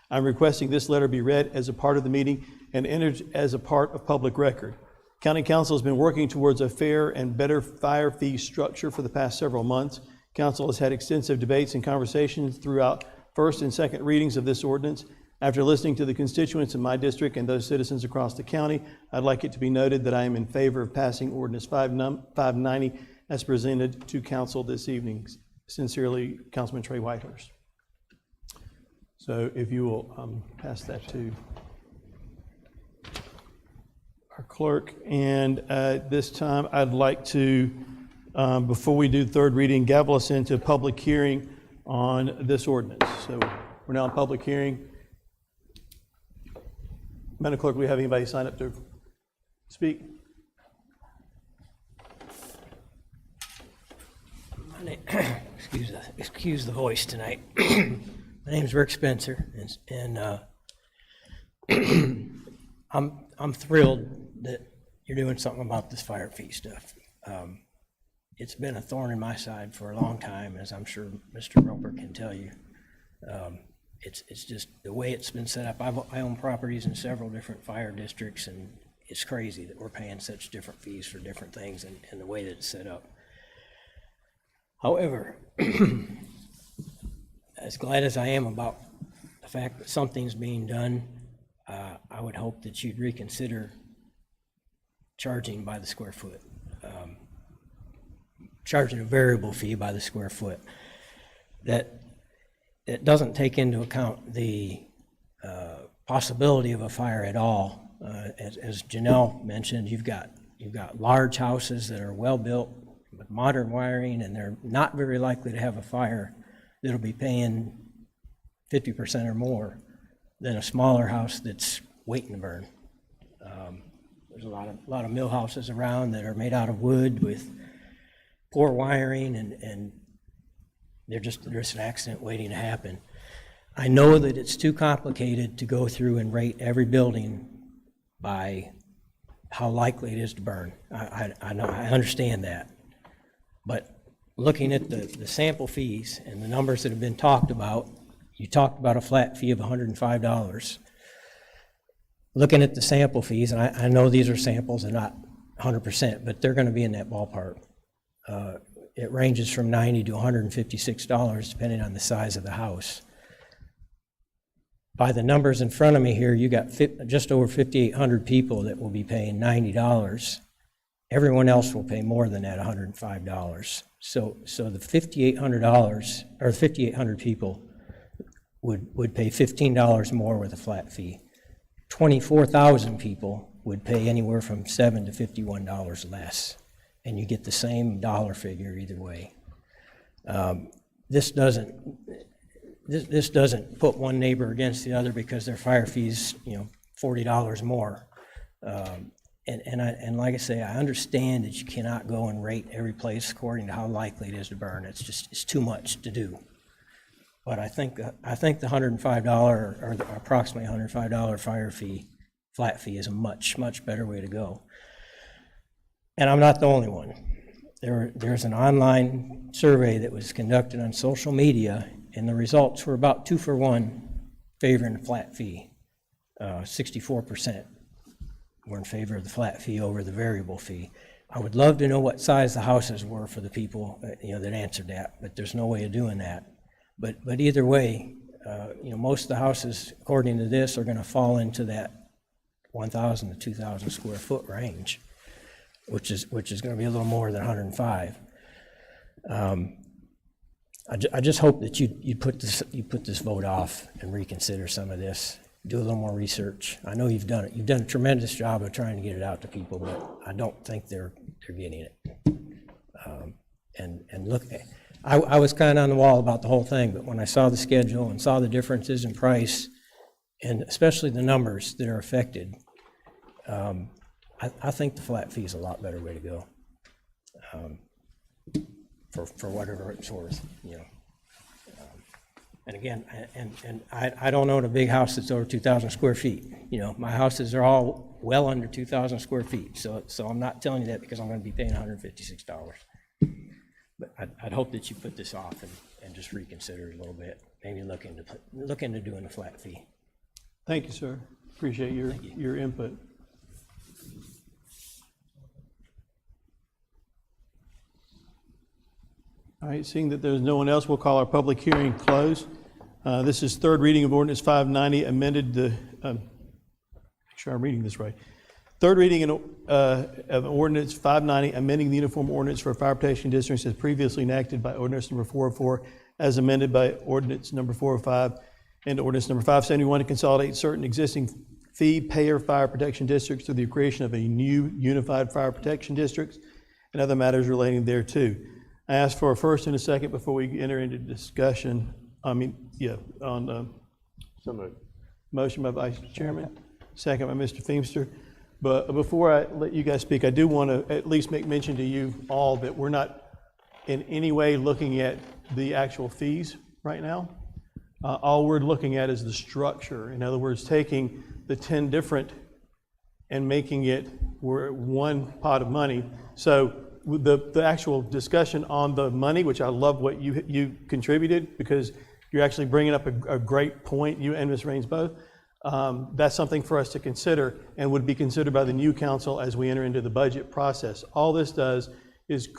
I'm requesting this letter be read as a part of the meeting and entered as a part of public record. County Council has been working towards a fair and better fire fee structure for the past several months. Council has had extensive debates and conversations throughout first and second readings of this ordinance. After listening to the constituents in my district and those citizens across the county, I'd like it to be noted that I am in favor of passing Ordinance 590 as presented to Council this evening. Sincerely, Councilman Trey Whitehurst. So if you will pass that to our clerk. And at this time, I'd like to, before we do third reading, gavel us into public hearing on this ordinance. So we're now in public hearing. Madam Clerk, we have anybody sign up to speak? Excuse the voice tonight. My name's Rick Spencer, and I'm thrilled that you're doing something about this fire fee stuff. It's been a thorn in my side for a long time, as I'm sure Mr. Roper can tell you. It's just the way it's been set up. I own properties in several different fire districts, and it's crazy that we're paying such different fees for different things and the way that it's set up. However, as glad as I am about the fact that something's being done, I would hope that you'd reconsider charging by the square foot, charging a variable fee by the square foot. That doesn't take into account the possibility of a fire at all. As Janelle mentioned, you've got large houses that are well built with modern wiring, and they're not very likely to have a fire that'll be paying 50% or more than a smaller house that's waiting to burn. There's a lot of mill houses around that are made out of wood with poor wiring, and there's an accident waiting to happen. I know that it's too complicated to go through and rate every building by how likely it is to burn. I know, I understand that. But looking at the sample fees and the numbers that have been talked about, you talked about a flat fee of $105. Looking at the sample fees, and I know these are samples and not 100%, but they're going to be in that ballpark. It ranges from $90 to $156 depending on the size of the house. by the numbers in front of me here, you got just over 5,800 people that will be paying $90. Everyone else will pay more than that, $105. So the $5,800, or 5,800 people would pay $15 more with a flat fee. 24,000 people would pay anywhere from $7 to $51 less, and you get the same dollar figure either way. This doesn't put one neighbor against the other because their fire fee's, $40 more. And like I say, I understand that you cannot go and rate every place according to how likely it is to burn. It's too much to do. But I think the $105 or the approximately $105 fire fee, flat fee, is a much, much better way to go. And I'm not the only one. There's an online survey that was conducted on social media, and the results were about 2-for-1 favoring the flat fee. 64% were in favor of the flat fee over the variable fee. I would love to know what size the houses were for the people that answered that, but there's no way of doing that. But either way, most of the houses, according to this, are going to fall into that 1,000 to 2,000 square foot range, which is going to be a little more than 105. I just hope that you put this vote off and reconsider some of this. Do a little more research. I know you've done it. You've done a tremendous job of trying to get it out to people, but I don't think they're getting it. And look, I was kind of on the wall about the whole thing, but when I saw the schedule and saw the differences in price, and especially the numbers that are affected, I think the flat fee is a lot better way to go, for whatever it's worth, And again, and I don't own a big house that's over 2,000 square feet. My houses are all well under 2,000 square feet. So I'm not telling you that because I'm going to be paying $156. But I'd hope that you put this off and just reconsider it a little bit. Maybe look into doing a flat fee. Thank you, sir. Appreciate your input. All right, seeing that there's no one else, we'll call our public hearing closed. This is third reading of Ordinance 590, amended the, make sure I'm reading this right. Third reading of Ordinance 590, amending the Uniform Ordinance for Fire Protection Districts as previously enacted by Ordinance number 404, as amended by Ordinance number 405, and Ordinance number 571 to consolidate certain existing fee payer fire protection districts through the creation of a new unified fire protection districts and other matters relating thereto. I ask for a first and a second before we enter into discussion. So moved. Motion by Vice Chairman, second by Mr. Feemster. But before I let you guys speak, I do want to at least make mention to you all that we're not in any way looking at the actual fees right now. All we're looking at is the structure. In other words, taking the 10 different and making it one pot of money. So the actual discussion on the money, which I love what you contributed, because you're actually bringing up a great point, you and Ms. Raines both. That's something for us to consider and would be considered by the new council as we enter into the budget process. All this does is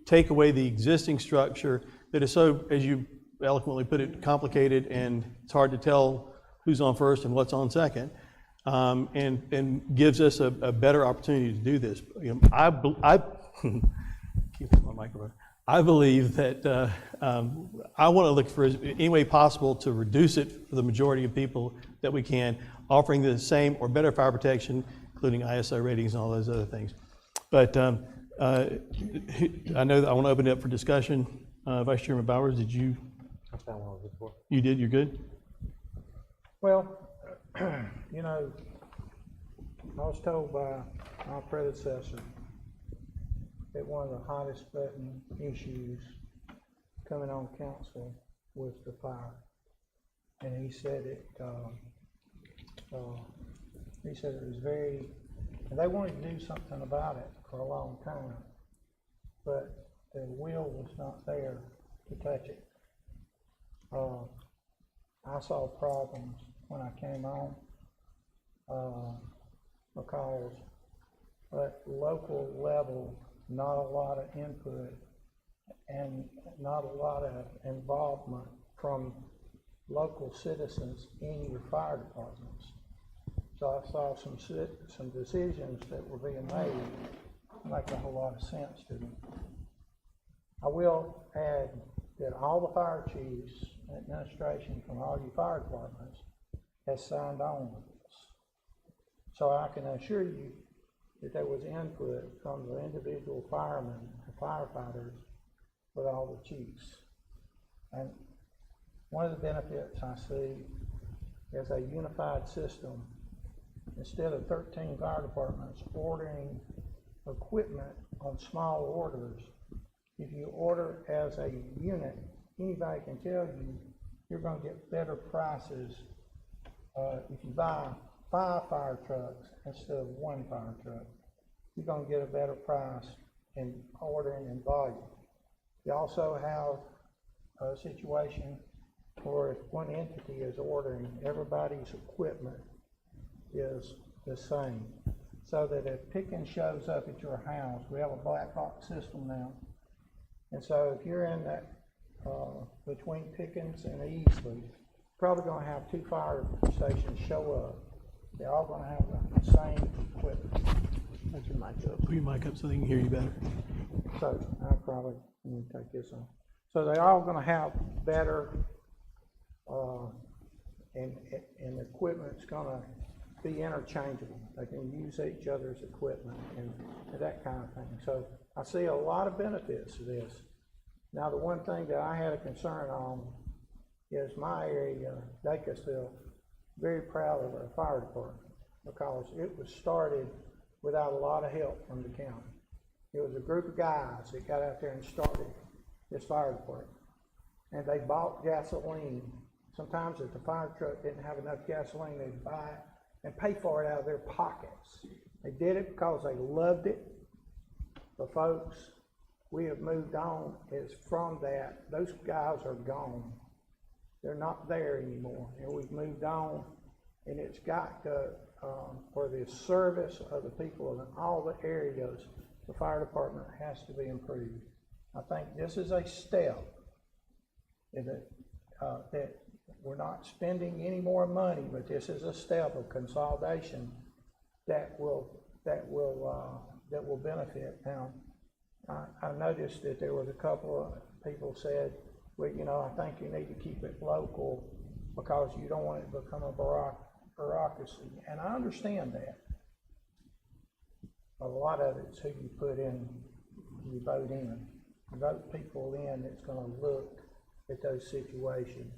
take away the existing structure that is so, as you eloquently put it, complicated, and it's hard to tell who's on first and what's on second, and gives us a better opportunity to do this. Keep my microphone. I believe that I want to look for any way possible to reduce it for the majority of people that we can, offering the same or better fire protection, including ISO ratings and all those other things. But I know that I want to open it up for discussion. Vice Chairman Bowers, did you? I found one before. You did? You're good? Well, I was told by my predecessor that one of the hottest button issues coming on council was the fire. And he said it was very, and they wanted to do something about it for a long time, but the will was not there to touch it. I saw problems when I came on because at local level, not a lot of input and not a lot of involvement from local citizens in your fire departments. So I saw some decisions that were being made make a whole lot of sense to me. I will add that all the fire chiefs and administration from all your fire departments has signed on with this. So I can assure you that there was input from the individual firemen and firefighters with all the chiefs. And one of the benefits I see is a unified system. Instead of 13 fire departments ordering equipment on small orders, if you order as a unit, anybody can tell you you're going to get better prices if you buy 5 fire trucks instead of 1 fire truck. You're going to get a better price in ordering in volume. You also have a situation where if one entity is ordering, everybody's equipment is the same. So that if Pickens shows up at your house, we have a black box system now. And so if you're in that, between Pickens and Easley, probably gonna have 2 fire stations show up. They're all gonna have the same equipment. That's your mic up. Put your mic up so they can hear you better. So I probably need to take this on. So they're all gonna have better, and the equipment's gonna be interchangeable. They can use each other's equipment and that kind of thing. So I see a lot of benefits to this. Now, the one thing that I had a concern on is my area, Dacusville, very proud of our fire department because it was started without a lot of help from the county. It was a group of guys that got out there and started this fire department. And they bought gasoline. Sometimes if the fire truck didn't have enough gasoline, they'd buy it and pay for it out of their pockets. They did it because they loved it. But folks, we have moved on is from that. Those guys are gone. They're not there anymore. And we've moved on, and it's got to, for the service of the people in all the areas, the fire department has to be improved. I think this is a step in that we're not spending any more money, but this is a step of consolidation that will benefit. Now, I noticed that there was a couple of people said, well, you know, I think you need to keep it local because you don't want it to become a bureaucracy. And I understand that. A lot of it's who you put in, you vote in. You vote people in that's going to look at those situations.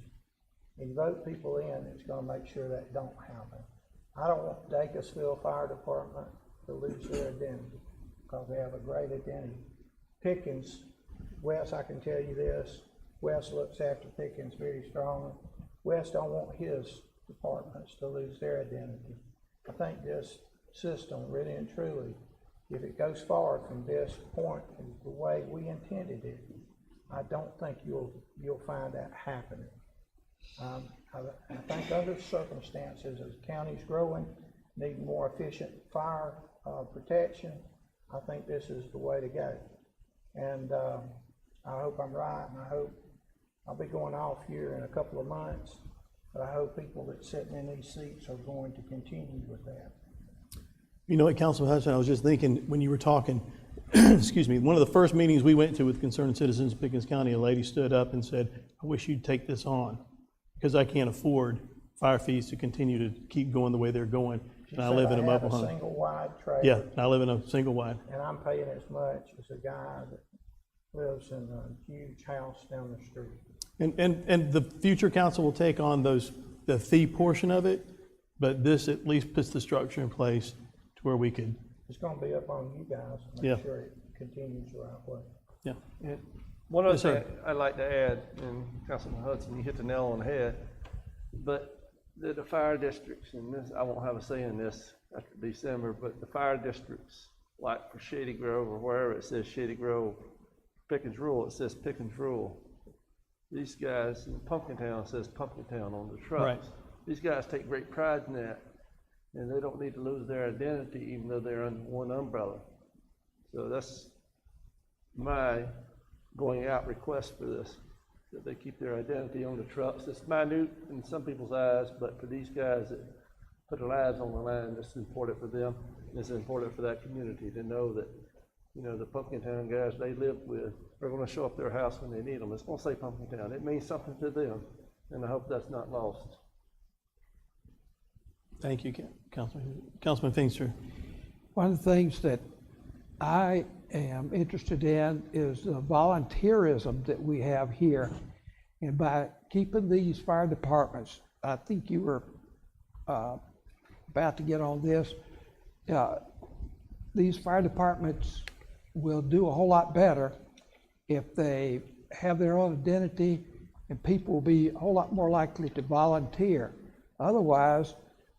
And you vote people in that's going to make sure that don't happen. I don't want Dacusville Fire Department to lose their identity because they have a great identity. Pickens, Wes, I can tell you this, Wes looks after Pickens very strongly. Wes don't want his departments to lose their identity. I think this system, really and truly, if it goes forward from this point the way we intended it, I don't think you'll find that happening. I think other circumstances, as the county's growing, need more efficient fire protection. I think this is the way to go. And I hope I'm right, and I hope I'll be going off here in a couple of months, but I hope people that sitting in these seats are going to continue with that. You know what, Councilman Hudson, I was just thinking when you were talking, excuse me, one of the first meetings we went to with concerned citizens in Pickens County, a lady stood up and said, I wish you'd take this on because I can't afford fire fees to continue to keep going the way they're going. And I live in a mobile home. I have a single wide trailer. Yeah, I live in a single wide. And I'm paying as much as a guy that lives in a huge house down the street. And the future council will take on the fee portion of it, but this at least puts the structure in place to where we could. It's gonna be up on you guys to make sure it continues the right way. Yeah. And one other Yes, sir. thing I'd like to add, and Councilman Hudson, you hit the nail on the head, but the fire districts, and this, I won't have a say in this after December, but the fire districts, like for Shady Grove or wherever it says Shady Grove, Pickens Rural, it says Pickens Rural. These guys in Pumpkin Town says Pumpkin Town on the trucks. Right. These guys take great pride in that, and they don't need to lose their identity even though they're under one umbrella. So that's my going out request for this. that they keep their identity on the trucks. It's minute in some people's eyes, but for these guys that put their lives on the line, it's important for them. And it's important for that community to know that, you know, the Pumpkin Town guys they live with are going to show up their house when they need them. It's going to say Pumpkin Town. It means something to them, and I hope that's not lost. Thank you, Councilman Finster. One of the things that I am interested in is the volunteerism that we have here. And by keeping these fire departments, I think you were about to get on this, these fire departments will do a whole lot better if they have their own identity, and people will be a whole lot more likely to volunteer. Otherwise,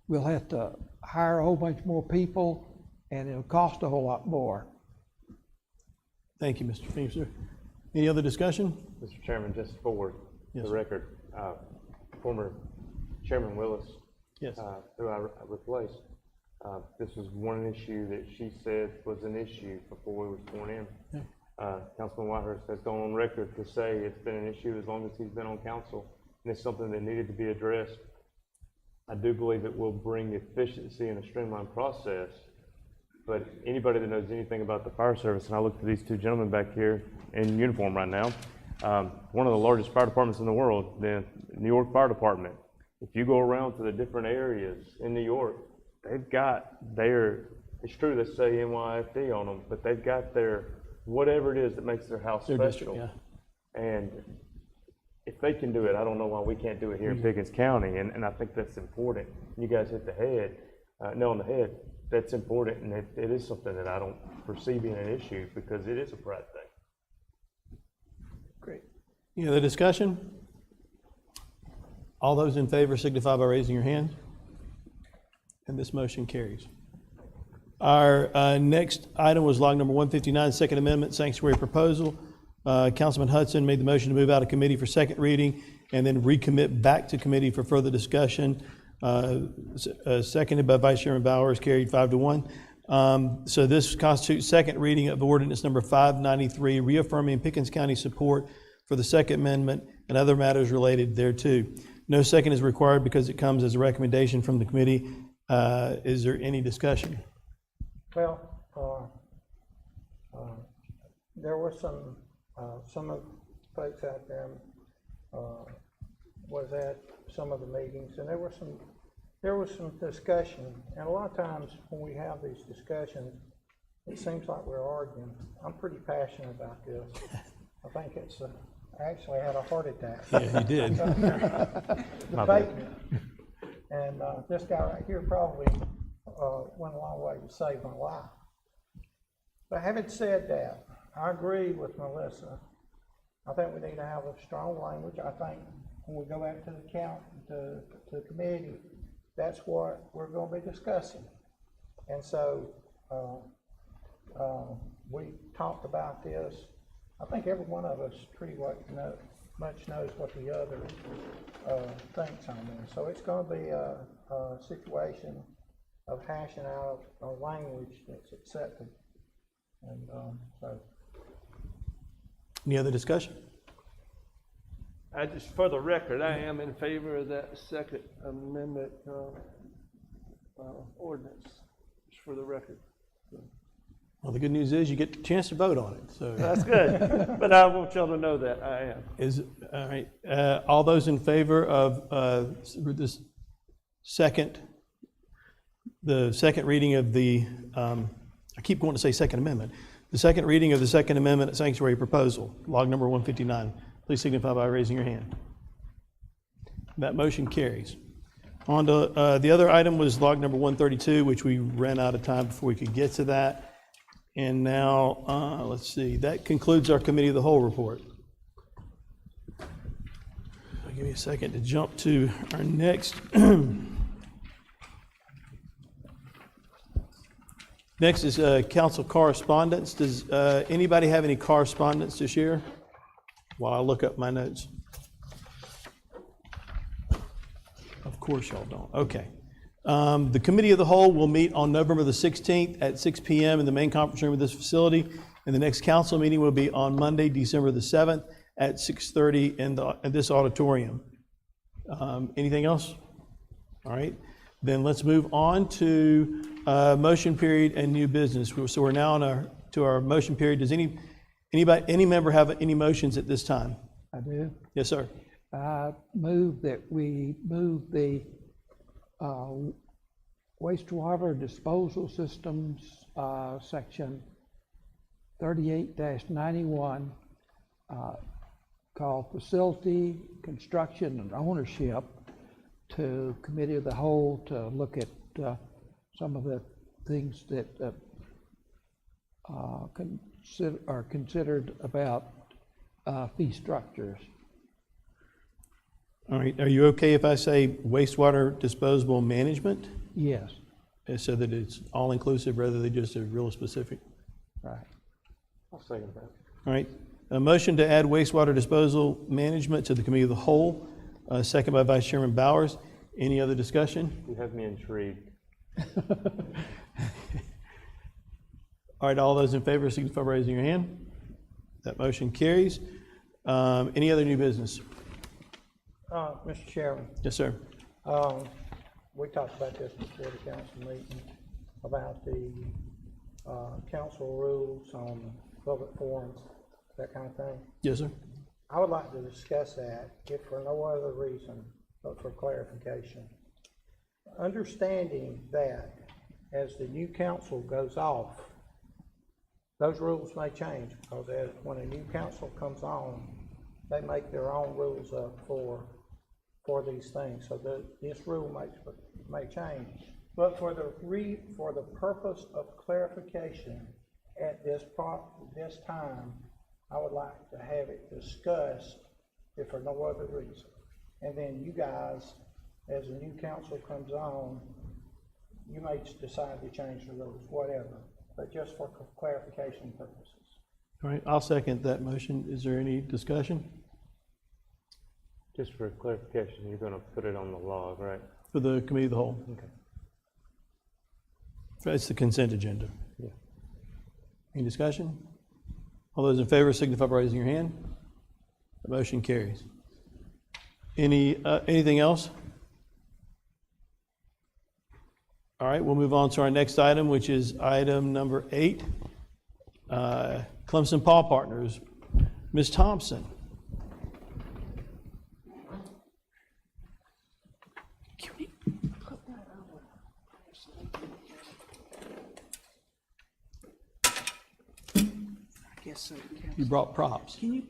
we'll have to hire a whole bunch more people, and it'll cost a whole lot more. Thank you, Mr. Finster. Any other discussion? Mr. Chairman, just for Yes, the sir. record, former Chairman Willis, Yes. who I replaced, this was one issue that she said was an issue before we were sworn in. Yeah. Councilman Whitehurst has gone on record to say it's been an issue as long as he's been on council, and it's something that needed to be addressed. I do believe it will bring efficiency and a streamlined process, but anybody that knows anything about the fire service, and I look to these two gentlemen back here in uniform right now, one of the largest fire departments in the world, the New York Fire Department. If you go around to the different areas in New York, they've got their, it's true they say NYFD on them, but they've got their, whatever it is that makes their house Their special. district, yeah. And if they can do it, I don't know why we can't do it here in Pickens County, and I think that's important. You guys hit the head, nail on the head. That's important, and it is something that I don't foresee being an issue because it is a pride thing. Great. Any other discussion? All those in favor signify by raising your hand. And this motion carries. Our next item was log number 159, Second Amendment Sanctuary Proposal. Councilman Hudson made the motion to move out of committee for second reading and then recommit back to committee for further discussion. Seconded by Vice Chairman Bowers, carried 5-1. So this constitutes second reading of ordinance number 593, reaffirming Pickens County support for the Second Amendment and other matters related thereto. No second is required because it comes as a recommendation from the committee. Is there any discussion? Well, there were some of the folks out there was at some of the meetings, and there was some discussion. And a lot of times when we have these discussions, it seems like we're arguing. I'm pretty passionate about this. I think it's I actually had a heart attack. Yeah, you did. Debating it. And this guy right here probably went a long way to save my life. But having said that, I agree with Melissa. I think we need to have a strong language. I think when we go back to the committee, that's what we're going to be discussing. And so we talked about this. I think every one of us pretty much knows what the other thinks on this. So it's going to be a situation of hashing out a language that's accepted. And so. Any other discussion? Just for the record, I am in favor of that Second Amendment ordinance, just for the record. Well, the good news is you get the chance to vote on it. So That's good, but I want y'all to know that I am. all right. All those in favor of this the second reading of the, I keep going to say Second Amendment, the second reading of the Second Amendment Sanctuary Proposal, log number 159, please signify by raising your hand. That motion carries. On to the other item was log number 132, which we ran out of time before we could get to that. And now, let's see, that concludes our Committee of the Whole report. Give me a second to jump to our next. Next is council correspondence. Does anybody have any correspondence to share while I look up my notes? Of course y'all don't. Okay. The Committee of the Whole will meet on November the 16th at 6 p.m. in the main conference room of this facility. And the next council meeting will be on Monday, December the 7th at 6:30 in this auditorium. Anything else? All right, then let's move on to motion period and new business. So we're now on our motion period. Does any member have any motions at this time? I do. Yes, sir. I move that we move the wastewater disposal systems, section 38-91, called facility, construction, and ownership, to committee of the whole to look at some of the things that are considered about fee structures. All right, are you okay if I say wastewater disposable management? Yes. So that it's all-inclusive rather than just a real specific? Right. I'll second that. All right, a motion to add wastewater disposal management to the committee of the whole, second by Vice Chairman Bowers. Any other discussion? You have me intrigued. All right, all those in favor signify by raising your hand. That motion carries. Any other new business? Mr. Chairman, Yes, sir. we talked about this before the council meeting, about the council rules on public forums, that kind of thing. Yes, sir. I would like to discuss that, if for no other reason but for clarification. Understanding that as the new council goes off, those rules may change, because when a new council comes on, they make their own rules up for these things. So this rule may change. But for the purpose of clarification at this time, I would like to have it discussed, if for no other reason. And then you guys, as a new council comes on, you may decide to change the rules, whatever, but just for clarification purposes. All right, I'll second that motion. Is there any discussion? Just for clarification, you're going to put it on the log, right? For the committee of the whole. Okay. It's the consent agenda. Yeah. Any discussion? All those in favor signify by raising your hand. The motion carries. Anything else? All right, we'll move on to our next item, which is item number 8, Clemson Paul Partners. Ms. Thompson. Yes, sir. You brought props. Can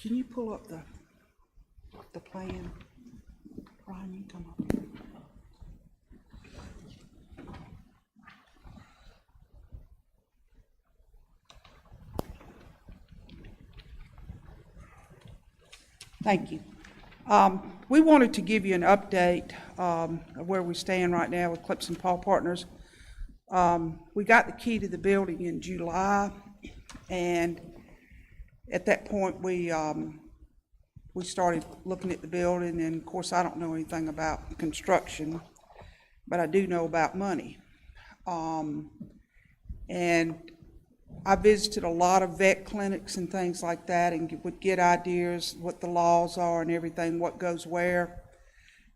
you pull up the plan? Ryan, you come up here. Thank you. We wanted to give you an update of where we stand right now with Clemson Paul Partners. We got the key to the building in July, and at that point we started looking at the building, and of course I don't know anything about construction, but I do know about money. And I visited a lot of vet clinics and things like that, and would get ideas what the laws are and everything, what goes where.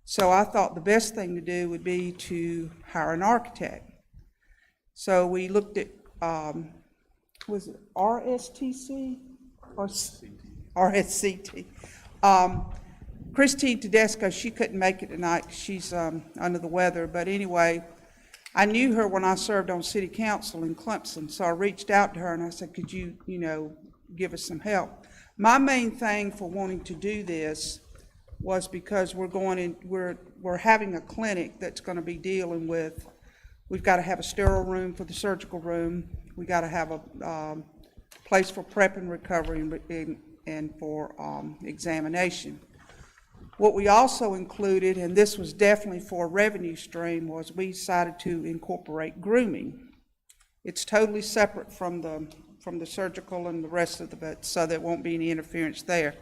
So I thought the best thing to do would be to hire an architect. So we looked at, was it RSTC or RSCT? Christine Tedesco, she couldn't make it tonight 'cause she's under the weather, but anyway, I knew her when I served on city council in Clemson, so I reached out to her and I said, could you, give us some help? My main thing for wanting to do this was because we're having a clinic that's going to be dealing with, we've got to have a sterile room for the surgical room, we got to have a place for prep and recovery and for examination. What we also included, and this was definitely for a revenue stream, was we decided to incorporate grooming. It's totally separate from the surgical and the rest of the, so there won't be any interference there.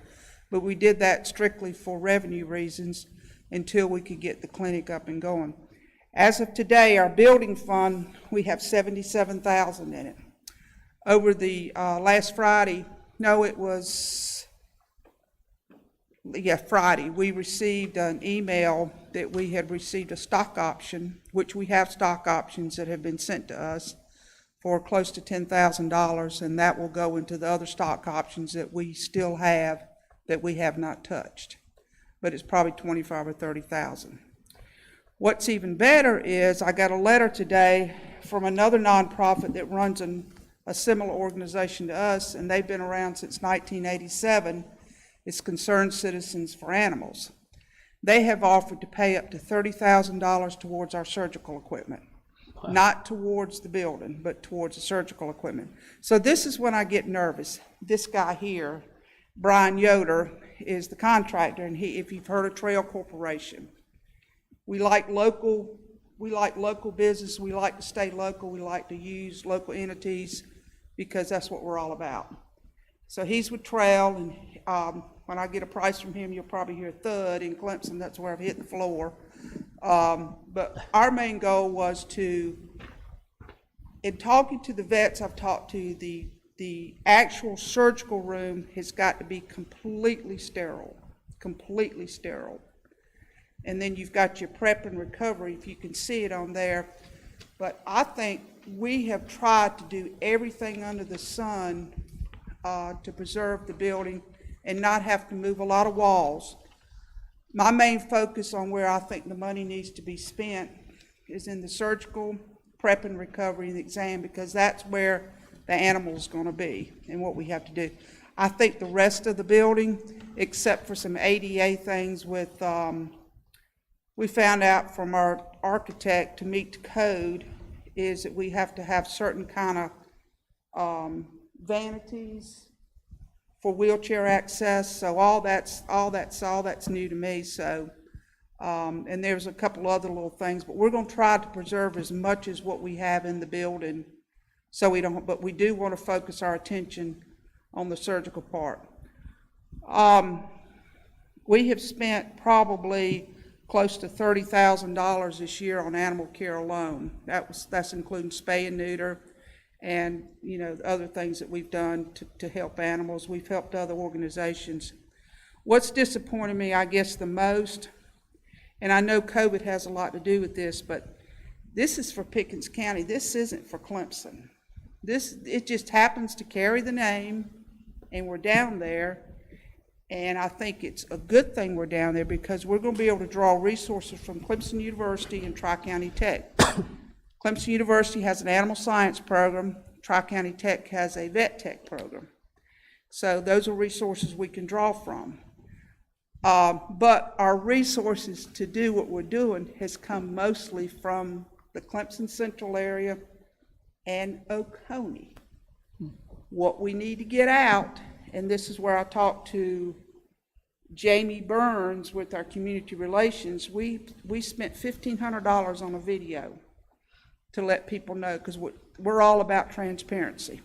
But we did that strictly for revenue reasons until we could get the clinic up and going. As of today, our building fund, we have $77,000 in it. Over the last Friday, no, it was, yeah, Friday, we received an email that we had received a stock option, which we have stock options that have been sent to us for close to $10,000, and that will go into the other stock options that we still have that we have not touched. But it's probably 25 or 30,000. What's even better is I got a letter today from another nonprofit that runs a similar organization to us, and they've been around since 1987. It's Concerned Citizens for Animals. They have offered to pay up to $30,000 towards our surgical equipment. Wow. Not towards the building, but towards the surgical equipment. So this is when I get nervous. This guy here, Brian Yoder, is the contractor, and if you've heard of Trail Corporation, we like local business, we like to stay local, we like to use local entities because that's what we're all about. So he's with Trail, and when I get a price from him, you'll probably hear a thud in Clemson. That's where I've hit the floor. But our main goal was to, in talking to the vets I've talked to, the actual surgical room has got to be completely sterile. And then you've got your prep and recovery, if you can see it on there. But I think we have tried to do everything under the sun to preserve the building and not have to move a lot of walls. My main focus on where I think the money needs to be spent is in the surgical, prep and recovery, and the exam, because that's where the animal's going to be and what we have to do. I think the rest of the building, except for some ADA things with, we found out from our architect to meet the code, is that we have to have certain kind of vanities for wheelchair access. So all that's new to me. So, and there's a couple other little things, but we're going to try to preserve as much as what we have in the building. So we don't, but we do want to focus our attention on the surgical part. We have spent probably close to $30,000 this year on animal care alone. That's including spay and neuter, and other things that we've done to help animals. We've helped other organizations. What's disappointed me, I guess, the most, and I know COVID has a lot to do with this, but this is for Pickens County. This isn't for Clemson. It just happens to carry the name, and we're down there. And I think it's a good thing we're down there because we're going to be able to draw resources from Clemson University and Tri-County Tech. Clemson University has an animal science program. Tri-County Tech has a vet tech program. So those are resources we can draw from. But our resources to do what we're doing has come mostly from the Clemson Central area and Oconee. What we need to get out, and this is where I talked to Jamie Burns with our community relations, we spent $1,500 on a video to let people know, because we're all about transparency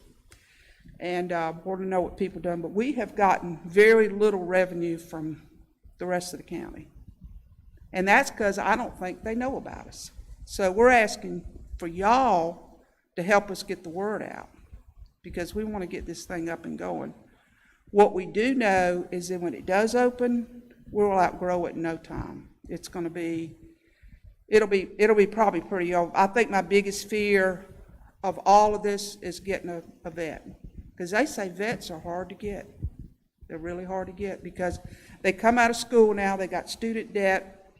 and want to know what people done. But we have gotten very little revenue from the rest of the county. And that's because I don't think they know about us. So we're asking for y'all to help us get the word out, because we want to get this thing up and going. What we do know is that when it does open, we'll outgrow it in no time. It's going to be, it'll be probably pretty old. I think my biggest fear of all of this is getting a vet, because they say vets are hard to get. They're really hard to get because they come out of school now, they got student debt,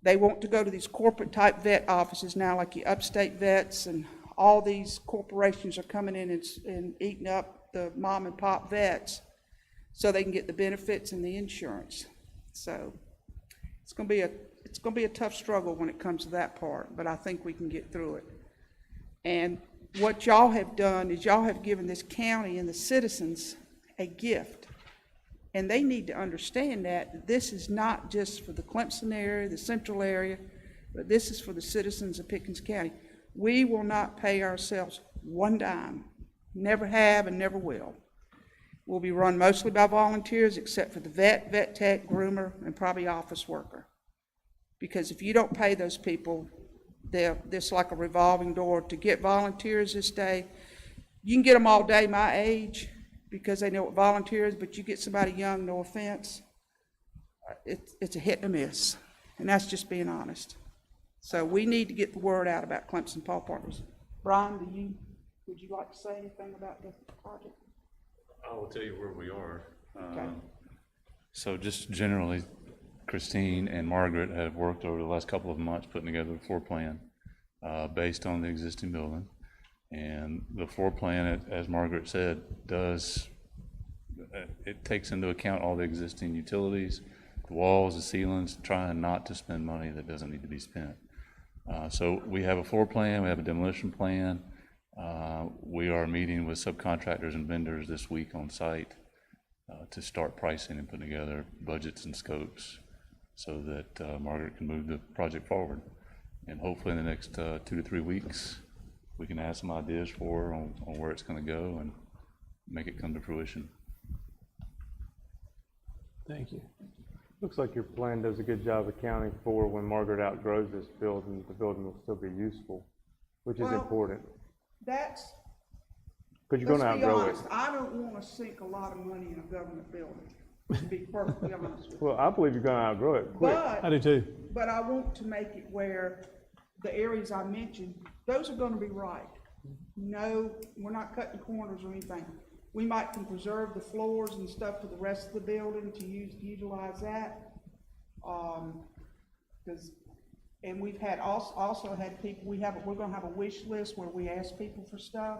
they want to go to these corporate type vet offices now, like the Upstate Vets, and all these corporations are coming in and eating up the mom and pop vets so they can get the benefits and the insurance. So it's going to be a tough struggle when it comes to that part, but I think we can get through it. And what y'all have done is y'all have given this county and the citizens a gift. And they need to understand that this is not just for the Clemson area, the central area, but this is for the citizens of Pickens County. We will not pay ourselves one dime, never have and never will. We'll be run mostly by volunteers, except for the vet, vet tech, groomer, and probably office worker. Because if you don't pay those people, there's like a revolving door. To get volunteers this day, you can get them all day my age, because they know what volunteer is, but you get somebody young, no offense, it's a hit and a miss, and that's just being honest. So we need to get the word out about Clemson Paw Partners. Brian, would you like to say anything about the project? I will tell you where we are. Okay. So just generally, Christine and Margaret have worked over the last couple of months putting together a floor plan based on the existing building. And the floor plan, as Margaret said, it takes into account all the existing utilities, the walls, the ceilings, trying not to spend money that doesn't need to be spent. So we have a floor plan, we have a demolition plan. We are meeting with subcontractors and vendors this week on site to start pricing and putting together budgets and scopes so that Margaret can move the project forward. And hopefully in the next 2 to 3 weeks, we can add some ideas for her on where it's going to go and make it come to fruition. Thank you. Looks like your plan does a good job accounting for when Margaret outgrows this building, the building will still be useful, which is important. That's, Because you're going to let's be outgrow it. honest, I don't want to sink a lot of money in a government building, to be perfectly honest with you. Well, I believe you're going to outgrow it quick. I do too. But I want to make it where the areas I mentioned, those are gonna be right. No, we're not cutting corners or anything. We might can preserve the floors and stuff for the rest of the building to utilize that. And we've had also had people, we're gonna have a wish list where we ask people for stuff.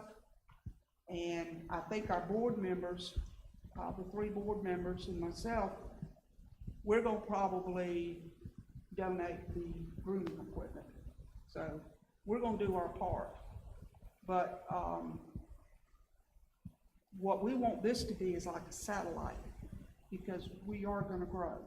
And I think our board members, the 3 board members and myself, we're gonna probably donate the grooming equipment. So we're gonna do our part. But what we want this to be is like a satellite, because we are gonna grow.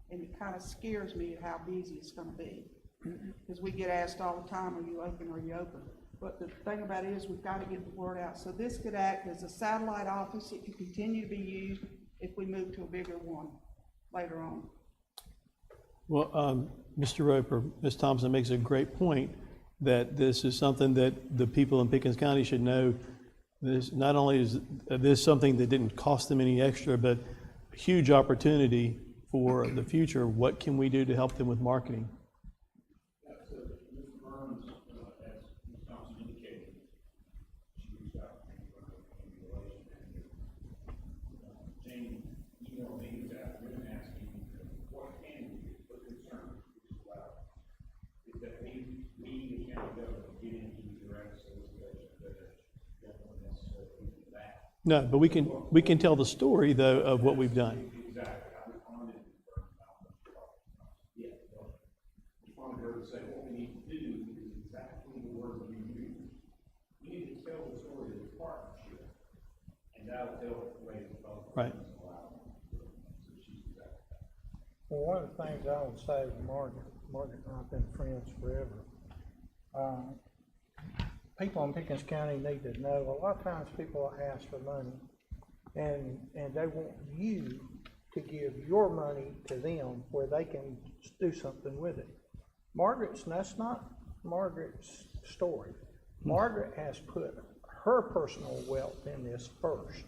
And it kind of scares me at how busy it's gonna be. Because we get asked all the time, are you open, are you open? But the thing about it is we've got to get the word out. So this could act as a satellite office. It could continue to be used if we move to a bigger one later on. Well, Mr. Roper, Ms. Thompson makes a great point that this is something that the people in Pickens County should know. This not only is this something that didn't cost them any extra, but a huge opportunity for the future. What can we do to help them with marketing? No, but we can tell the story though of what we've done. Exactly. I responded to her to say what we need to do is exactly the words we use. We need to tell the story of the partnership, and that'll tell the way the public. Right. Well, one of the things I would say to Margaret and I have been friends forever. People in Pickens County need to know, a lot of times people ask for money and they want you to give your money to them where they can do something with it. That's not Margaret's story. Margaret has put her personal wealth in this first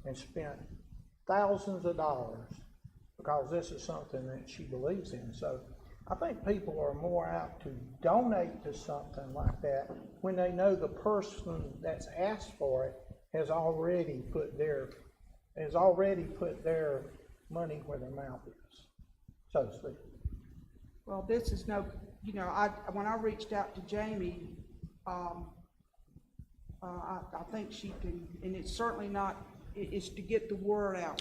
and spent thousands of dollars because this is something that she believes in. So I think people are more apt to donate to something like that when they know the person that's asked for it has already put their money where their mouth is, so to speak. Well, this is no, when I reached out to Jamie, I think she can, and it's certainly not, it's to get the word out,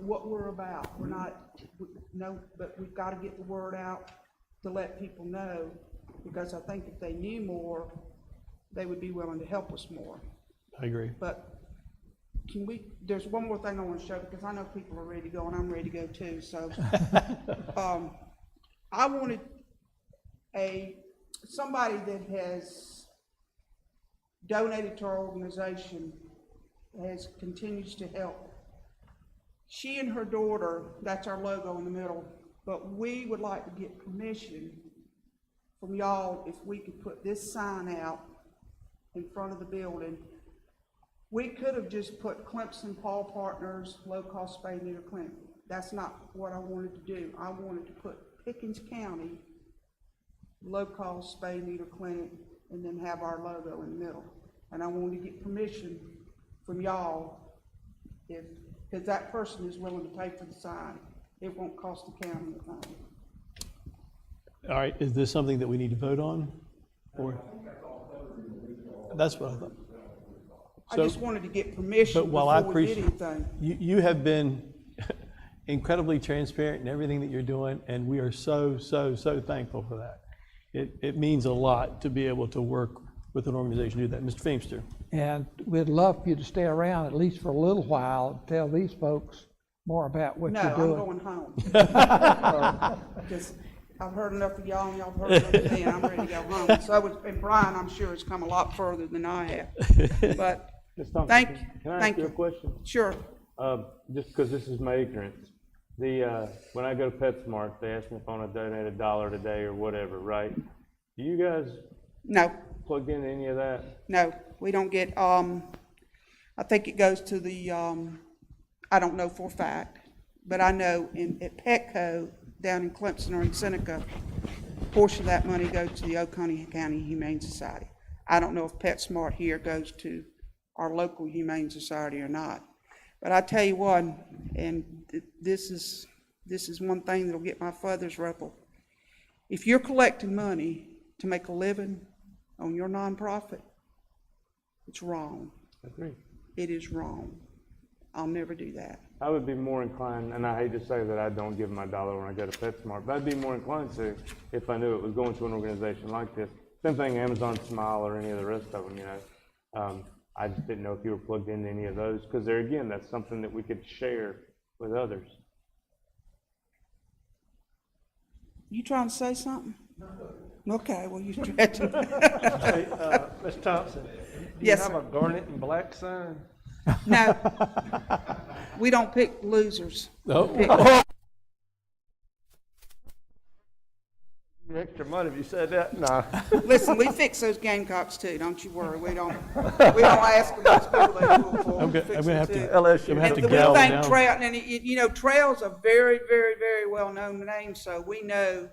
what we're about. We're not, but we've got to get the word out to let people know, because I think if they knew more, they would be willing to help us more. I agree. But there's one more thing I want to show, because I know people are ready to go and I'm ready to go too, so. I wanted somebody that has donated to our organization, continues to help. She and her daughter, that's our logo in the middle, but we would like to get permission from y'all if we could put this sign out in front of the building We could have just put Clemson Paul Partners, low-cost spay neuter clinic. That's not what I wanted to do. I wanted to put Pickens County, low-cost spay neuter clinic, and then have our logo in the middle. And I wanted to get permission from y'all because that person is willing to pay for the sign. It won't cost the county anything. All right, is this something that we need to vote on? Or? That's what I thought. I just wanted to get permission But while I before we did appreciate, anything. you have been incredibly transparent in everything that you're doing, and we are so thankful for that. It means a lot to be able to work with an organization to do that. Mr. Feimster. And we'd love for you to stay around at least for a little while and tell these folks more about what No, you're doing. I'm going home. Because I've heard enough of y'all, and y'all have heard enough of me, and I'm ready to go home. So, and Brian, I'm sure, has come a lot further than I have. But Ms. Thompson, thank can I thank ask you you. a question? Sure. Just because this is my ignorance. When I go to PetSmart, they ask me if I want to donate $1 today or whatever, right? Do you guys No, plugged into any of that? no, we don't get, I think it goes to the, I don't know for a fact, but I know at Petco down in Clemson or in Seneca, a portion of that money goes to the Oconee County Humane Society. I don't know if PetSmart here goes to our local Humane Society or not. But I tell you what, and this is one thing that'll get my feathers ruffled. If you're collecting money to make a living on your nonprofit, it's wrong. I agree. It is wrong. I'll never do that. I would be more inclined, and I hate to say that I don't give my $1 when I go to PetSmart, but I'd be more inclined to if I knew it was going to an organization like this. Same thing, Amazon Smile or any of the rest of them, you know. I just didn't know if you were plugged into any of those, because there again, that's something that we could share with others. You trying to say something? Okay, well, you stretching. Hey, Ms. Thompson, do you Yes, have sir. a garnet and black sign? No, we don't pick losers. Oh. We pick- Extra money if you said that? Nah. Listen, we fix those Gamecocks too, don't you worry. We don't ask for those people they pull for. I'm We gonna fix have them to, too. LSU. I'm gonna have to And we gavel thank down. Trail, and you know, Trail's a very, very, very well-known name, so we know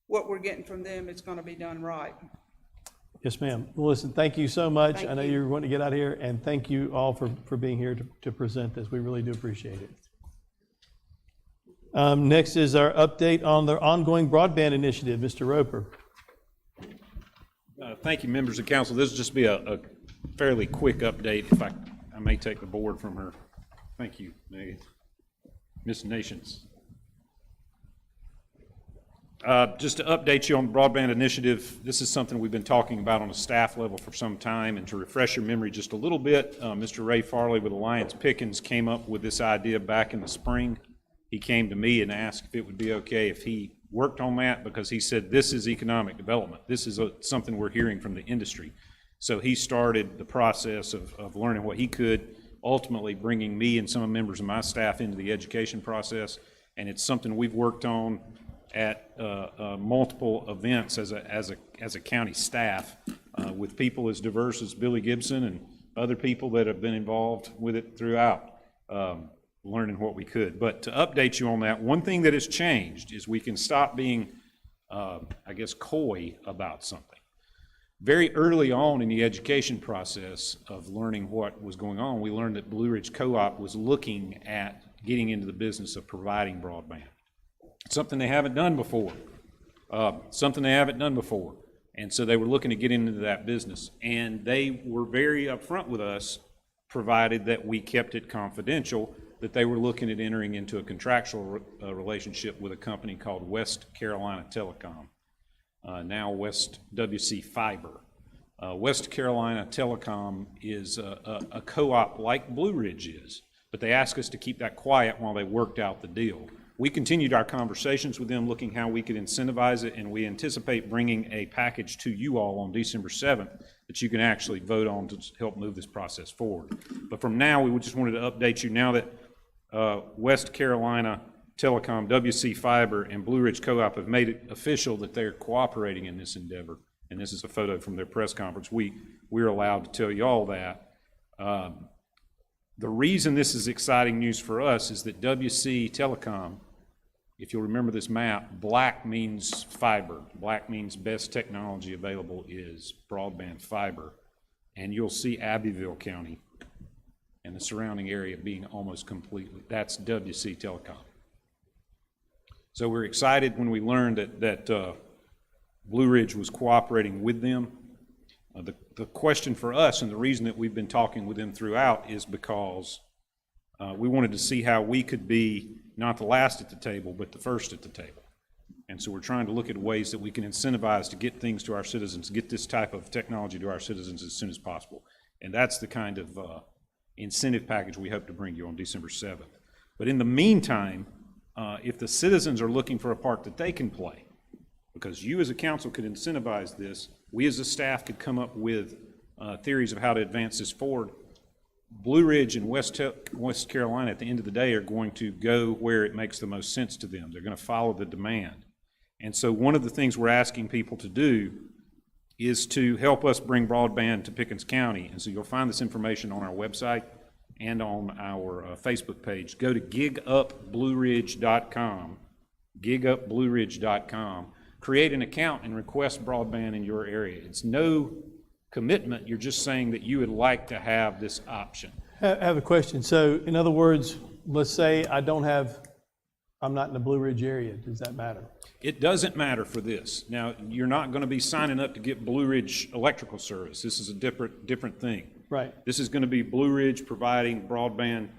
what we're getting from them, it's gonna be done right. Yes, ma'am. Well, listen, thank you so much. Thank I know you. you're wanting to get out of here, and thank you all for being here to present this. We really do appreciate it. Next is our update on the ongoing broadband initiative. Mr. Roper. Thank you, members of council. This will just be a fairly quick update. If I may take the board from her. Thank you, Megan. Ms. Nations. Just to update you on the broadband initiative, this is something we've been talking about on a staff level for some time, and to refresh your memory just a little bit, Mr. Ray Farley with Alliance Pickens came up with this idea back in the spring. He came to me and asked if it would be okay if he worked on that, because he said this is economic development. This is something we're hearing from the industry. So he started the process of learning what he could, ultimately bringing me and some members of my staff into the education process, and it's something we've worked on at multiple events as a county staff with people as diverse as Billy Gibson and other people that have been involved with it throughout, learning what we could. But to update you on that, one thing that has changed is we can stop being, I guess, coy about something. Very early on in the education process of learning what was going on, we learned that Blue Ridge Co-op was looking at getting into the business of providing broadband. Something they haven't done before. And so they were looking to get into that business. And they were very upfront with us, provided that we kept it confidential, that they were looking at entering into a contractual relationship with a company called West Carolina Telecom, now West WC Fiber. West Carolina Telecom is a co-op like Blue Ridge is, but they asked us to keep that quiet while they worked out the deal. We continued our conversations with them, looking how we could incentivize it, and we anticipate bringing a package to you all on December 7th that you can actually vote on to help move this process forward. But from now, we just wanted to update you now that West Carolina Telecom, WC Fiber, and Blue Ridge Co-op have made it official that they're cooperating in this endeavor. And this is a photo from their press conference. We're allowed to tell you all that. The reason this is exciting news for us is that WC Telecom, if you'll remember this map, black means fiber. Black means best technology available is broadband fiber. And you'll see Abbeville County and the surrounding area being almost completely, that's WC Telecom. So we're excited when we learned that Blue Ridge was cooperating with them. The question for us, and the reason that we've been talking with them throughout, is because we wanted to see how we could be not the last at the table, but the first at the table. And so we're trying to look at ways that we can incentivize to get things to our citizens, get this type of technology to our citizens as soon as possible. And that's the kind of incentive package we hope to bring you on December 7th. But in the meantime, if the citizens are looking for a part that they can play, because you as a council could incentivize this, we as a staff could come up with theories of how to advance this forward. Blue Ridge and West Carolina at the end of the day are going to go where it makes the most sense to them. They're going to follow the demand. And so one of the things we're asking people to do is to help us bring broadband to Pickens County. And so you'll find this information on our website and on our Facebook page. Go to gigupblueridge.com, gigupblueridge.com, create an account and request broadband in your area. It's no commitment, you're just saying that you would like to have this option. I have a question. So in other words, let's say I'm not in the Blue Ridge area. Does that matter? It doesn't matter for this. Now, you're not going to be signing up to get Blue Ridge electrical service. This is a different thing. Right. This is going to be Blue Ridge providing broadband,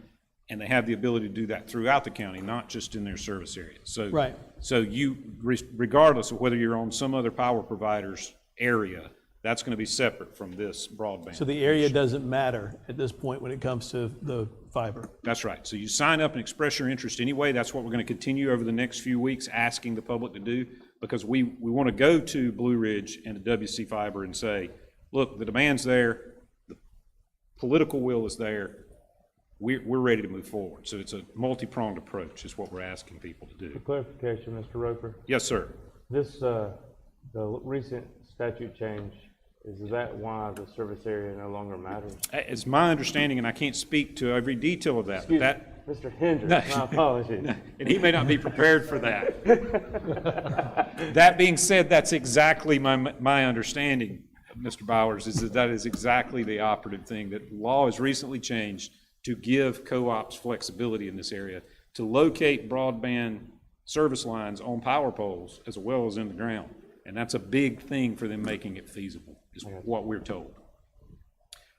and they have the ability to do that throughout the county, not just in their service area. So, right. So you, regardless of whether you're on some other power provider's area, that's going to be separate from this broadband. So the area doesn't matter at this point when it comes to the fiber. That's right. So you sign up and express your interest anyway. That's what we're going to continue over the next few weeks asking the public to do, because we want to go to Blue Ridge and to WC Fiber and say, look, the demand's there, the political will is there, we're ready to move forward. So it's a multi-pronged approach is what we're asking people to do. For clarification, Mr. Roper. Yes, sir. This, the recent statute change, is that why the service area no longer matters? It's my understanding, and I can't speak to every detail of that. Excuse but that, Mr. Hendricks, my apologies. And he may not be prepared for that. That being said, that's exactly my understanding, Mr. Bowers, is that is exactly the operative thing, that law has recently changed to give co-ops flexibility in this area to locate broadband service lines on power poles as well as in the ground. And that's a big thing for them making it feasible, is what we're told.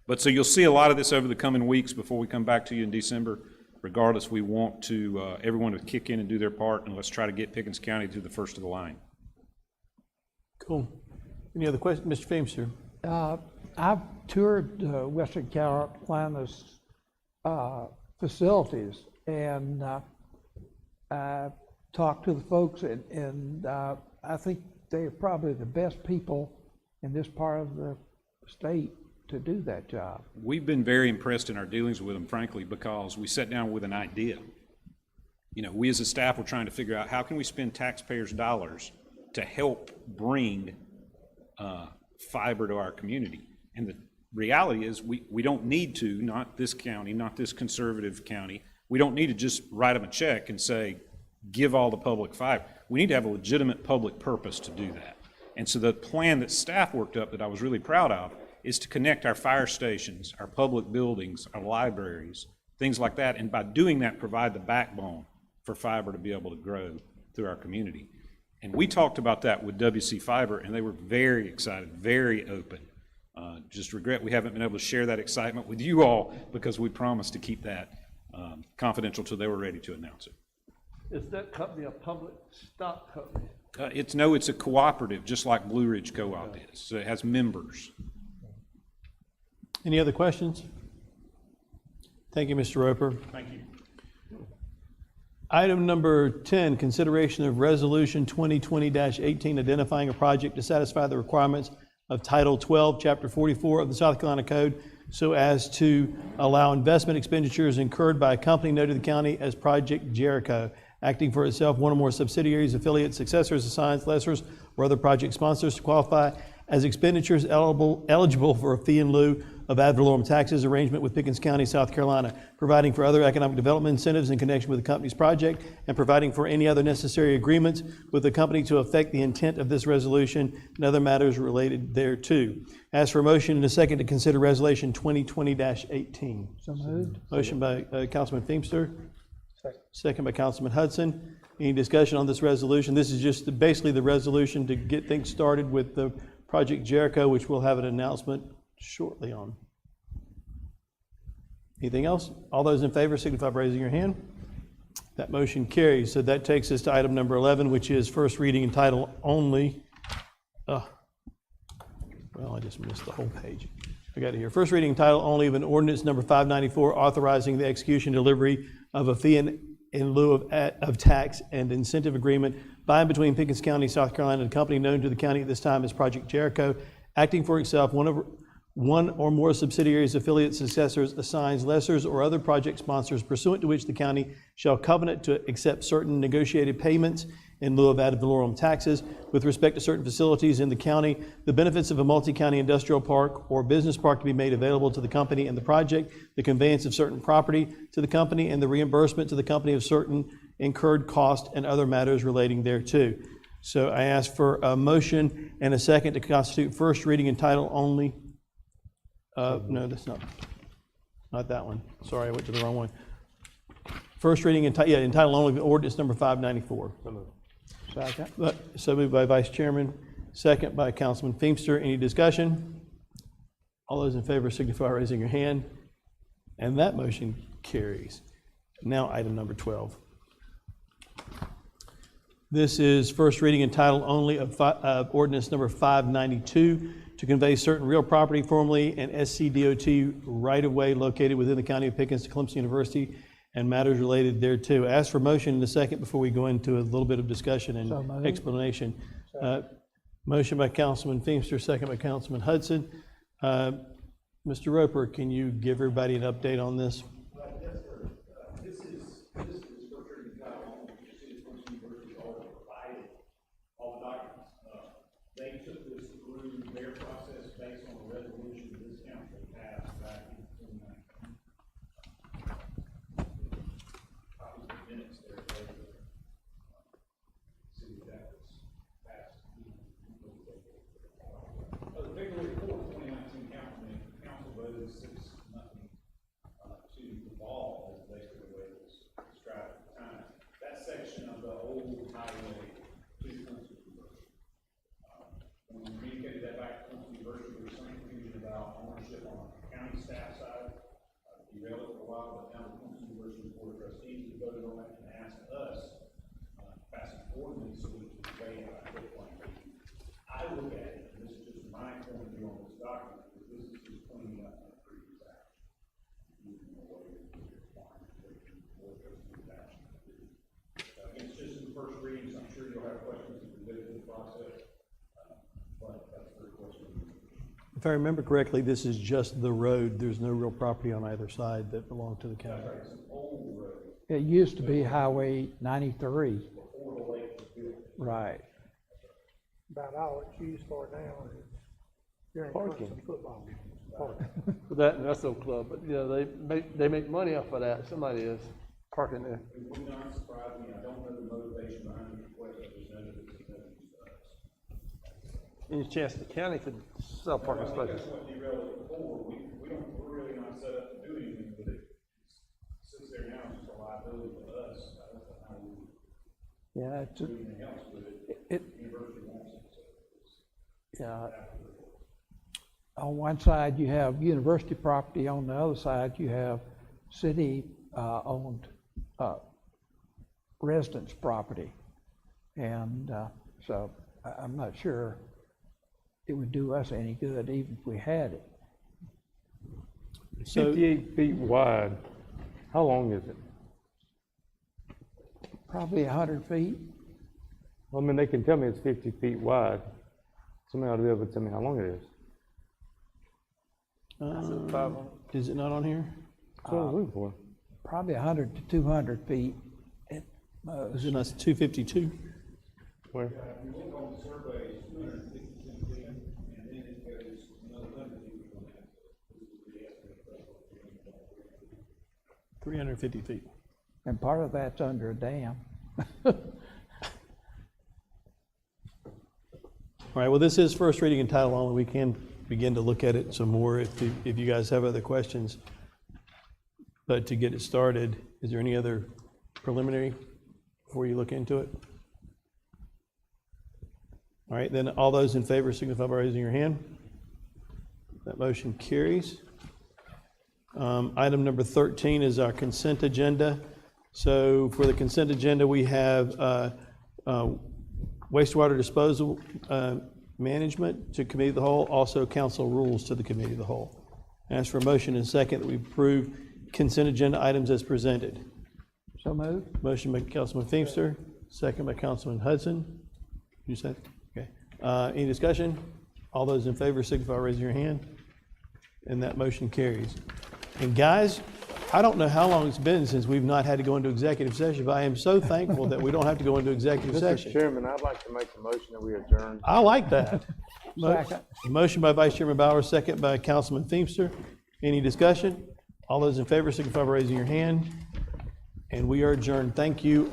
But so you'll see a lot of this over the coming weeks before we come back to you in December. Regardless, we want to everyone to kick in and do their part, and let's try to get Pickens County to the first of the line. Cool. Any other questions? Mr. Feimster? I've toured Western Carolina's facilities, and I talked to the folks, and I think they're probably the best people in this part of the state to do that job. We've been very impressed in our dealings with them, frankly, because we sat down with an idea. You know, we as a staff were trying to figure out how can we spend taxpayers' dollars to help bring fiber to our community. And the reality is we don't need to, not this county, not this conservative county, we don't need to just write them a check and say, give all the public fiber. We need to have a legitimate public purpose to do that. And so the plan that staff worked up that I was really proud of is to connect our fire stations, our public buildings, our libraries, things like that, and by doing that, provide the backbone for fiber to be able to grow through our community. And we talked about that with WC Fiber, and they were very excited, very open. Just regret we haven't been able to share that excitement with you all, because we promised to keep that confidential till they were ready to announce it. Is that company a public stock company? It's a cooperative, just like Blue Ridge Co-op is. So it has members. Any other questions? Thank you, Mr. Roper. Thank you. Item number 10, consideration of resolution 2020-18, identifying a project to satisfy the requirements of Title 12, Chapter 44 of the South Carolina Code, so as to allow investment expenditures incurred by a company noted in the county as Project Jericho, acting for itself, one or more subsidiaries, affiliates, successors, assigns, lessors, or other project sponsors to qualify as expenditures eligible for a fee in lieu of ad valorem taxes arrangement with Pickens County, South Carolina, providing for other economic development incentives in connection with the company's project, and providing for any other necessary agreements with the company to effect the intent of this resolution and other matters related thereto. Ask for a motion and a second to consider Resolution 2020-18. So moved. Motion by Councilman Feimster, second by Councilman Hudson. Any discussion on this resolution? This is just basically the resolution to get things started with the Project Jericho, which we'll have an announcement shortly on. Anything else? All those in favor signify by raising your hand. That motion carries. So that takes us to item number 11, which is first reading and title only. Well, I just missed the whole page. I got it here. First reading and title only of an ordinance number 594 authorizing the execution and delivery of a fee in lieu of tax and incentive agreement by and between Pickens County, South Carolina, and a company known to the county at this time as Project Jericho, acting for itself, one or more subsidiaries, affiliates, successors, assigns, lessors, or other project sponsors pursuant to which the county shall covenant to accept certain negotiated payments in lieu of ad valorem taxes with respect to certain facilities in the county, the benefits of a multi-county industrial park or business park to be made available to the company and the project, the conveyance of certain property to the company, and the reimbursement to the company of certain incurred costs and other matters relating thereto. So I ask for a motion and a second to constitute first reading and title only. No, that's not that one. Sorry, I went to the wrong one. First reading and title only of ordinance number 594. Second. So moved by Vice Chairman, second by Councilman Feimster. Any discussion? All those in favor signify by raising your hand. And that motion carries. Now item number 12. This is first reading and title only of ordinance number 592 to convey certain real property formerly an SCDOT right-of-way located within the county of Pickens to Clemson University and matters related thereto. Ask for motion in a second before we go into a little bit of discussion and explanation. Motion by Councilman Feimster, second by Councilman Hudson. Mr. Roper, can you give everybody an update on this? This is first reading title only. You see, the Clemson University already provided all the documents. They took this through their process based on the resolution that this council passed back in 2019. Copies of minutes there, see that was passed. February 4th, 2019 council voted 6-0 to evolve, is basically the way it was described at the time. That section of the old highway to Clemson University. When we communicated that back to Clemson University, there was some confusion about ownership on the county staff side. Derailed it for a while, but now the Clemson University Board of Trustees has voted on that and asked us to pass an ordinance so we can convey our equipment. I look at it, and this is just my point of view on this document, because this is just cleaning up my previous action. It's just in the first reading, so I'm sure you'll have questions as we go through the process, but that's the question. If I remember correctly, this is just the road. There's no real property on either side that belong to the county. That's right, it's an old road. It used to be Highway 93. Before the lake was built. Right. About all it's used for now is during Parking. Clemson football. For that Nusso Club, but you know, they make money off of that. Somebody is parking there. It would not surprise me. I don't know the motivation behind the request, but there's none of it's Any chance the county could sell parking spaces? That's what derailed it before. We're really not set up to do anything with it. It sits there now, it's just a liability to us. I don't know how we Yeah, do anything else with it. University wants it, so Yeah. On one side, you have university property. On the other side, you have city owned residence property. And so I'm not sure it would do us any good even if we had it. So 58 feet wide, how long is it? Probably 100 feet. Well, I mean, they can tell me it's 50 feet wide. Somebody ought to be able to tell me how long it is. Is it not on here? That's what I was looking for. Probably 100 to 200 feet at most. Is it not 252? Where? if you look on the survey, it's 252 feet, and 350 feet. And part of that's under a dam. All right, well, this is first reading in title only. We can begin to look at it some more if you guys have other questions. But to get it started, is there any other preliminary before you look into it? All right, then all those in favor signify by raising your hand. That motion carries. Item number 13 is our consent agenda. So for the consent agenda, we have wastewater disposal management to committee of the whole, also council rules to the committee of the whole. Ask for a motion and second that we approve consent agenda items as presented. So moved. Motion by Councilman Feimster, second by Councilman Hudson. You said? Okay. Any discussion? All those in favor signify by raising your hand. And that motion carries. And guys, I don't know how long it's been since we've not had to go into executive session, but I am so thankful that we don't have to go into executive Mr. session. Chairman, I'd like to make a motion that we adjourn. I like that. Second. Motion by Vice Chairman Bauer, second by Councilman Feimster. Any discussion? All those in favor signify by raising your hand. And we are adjourned. Thank you.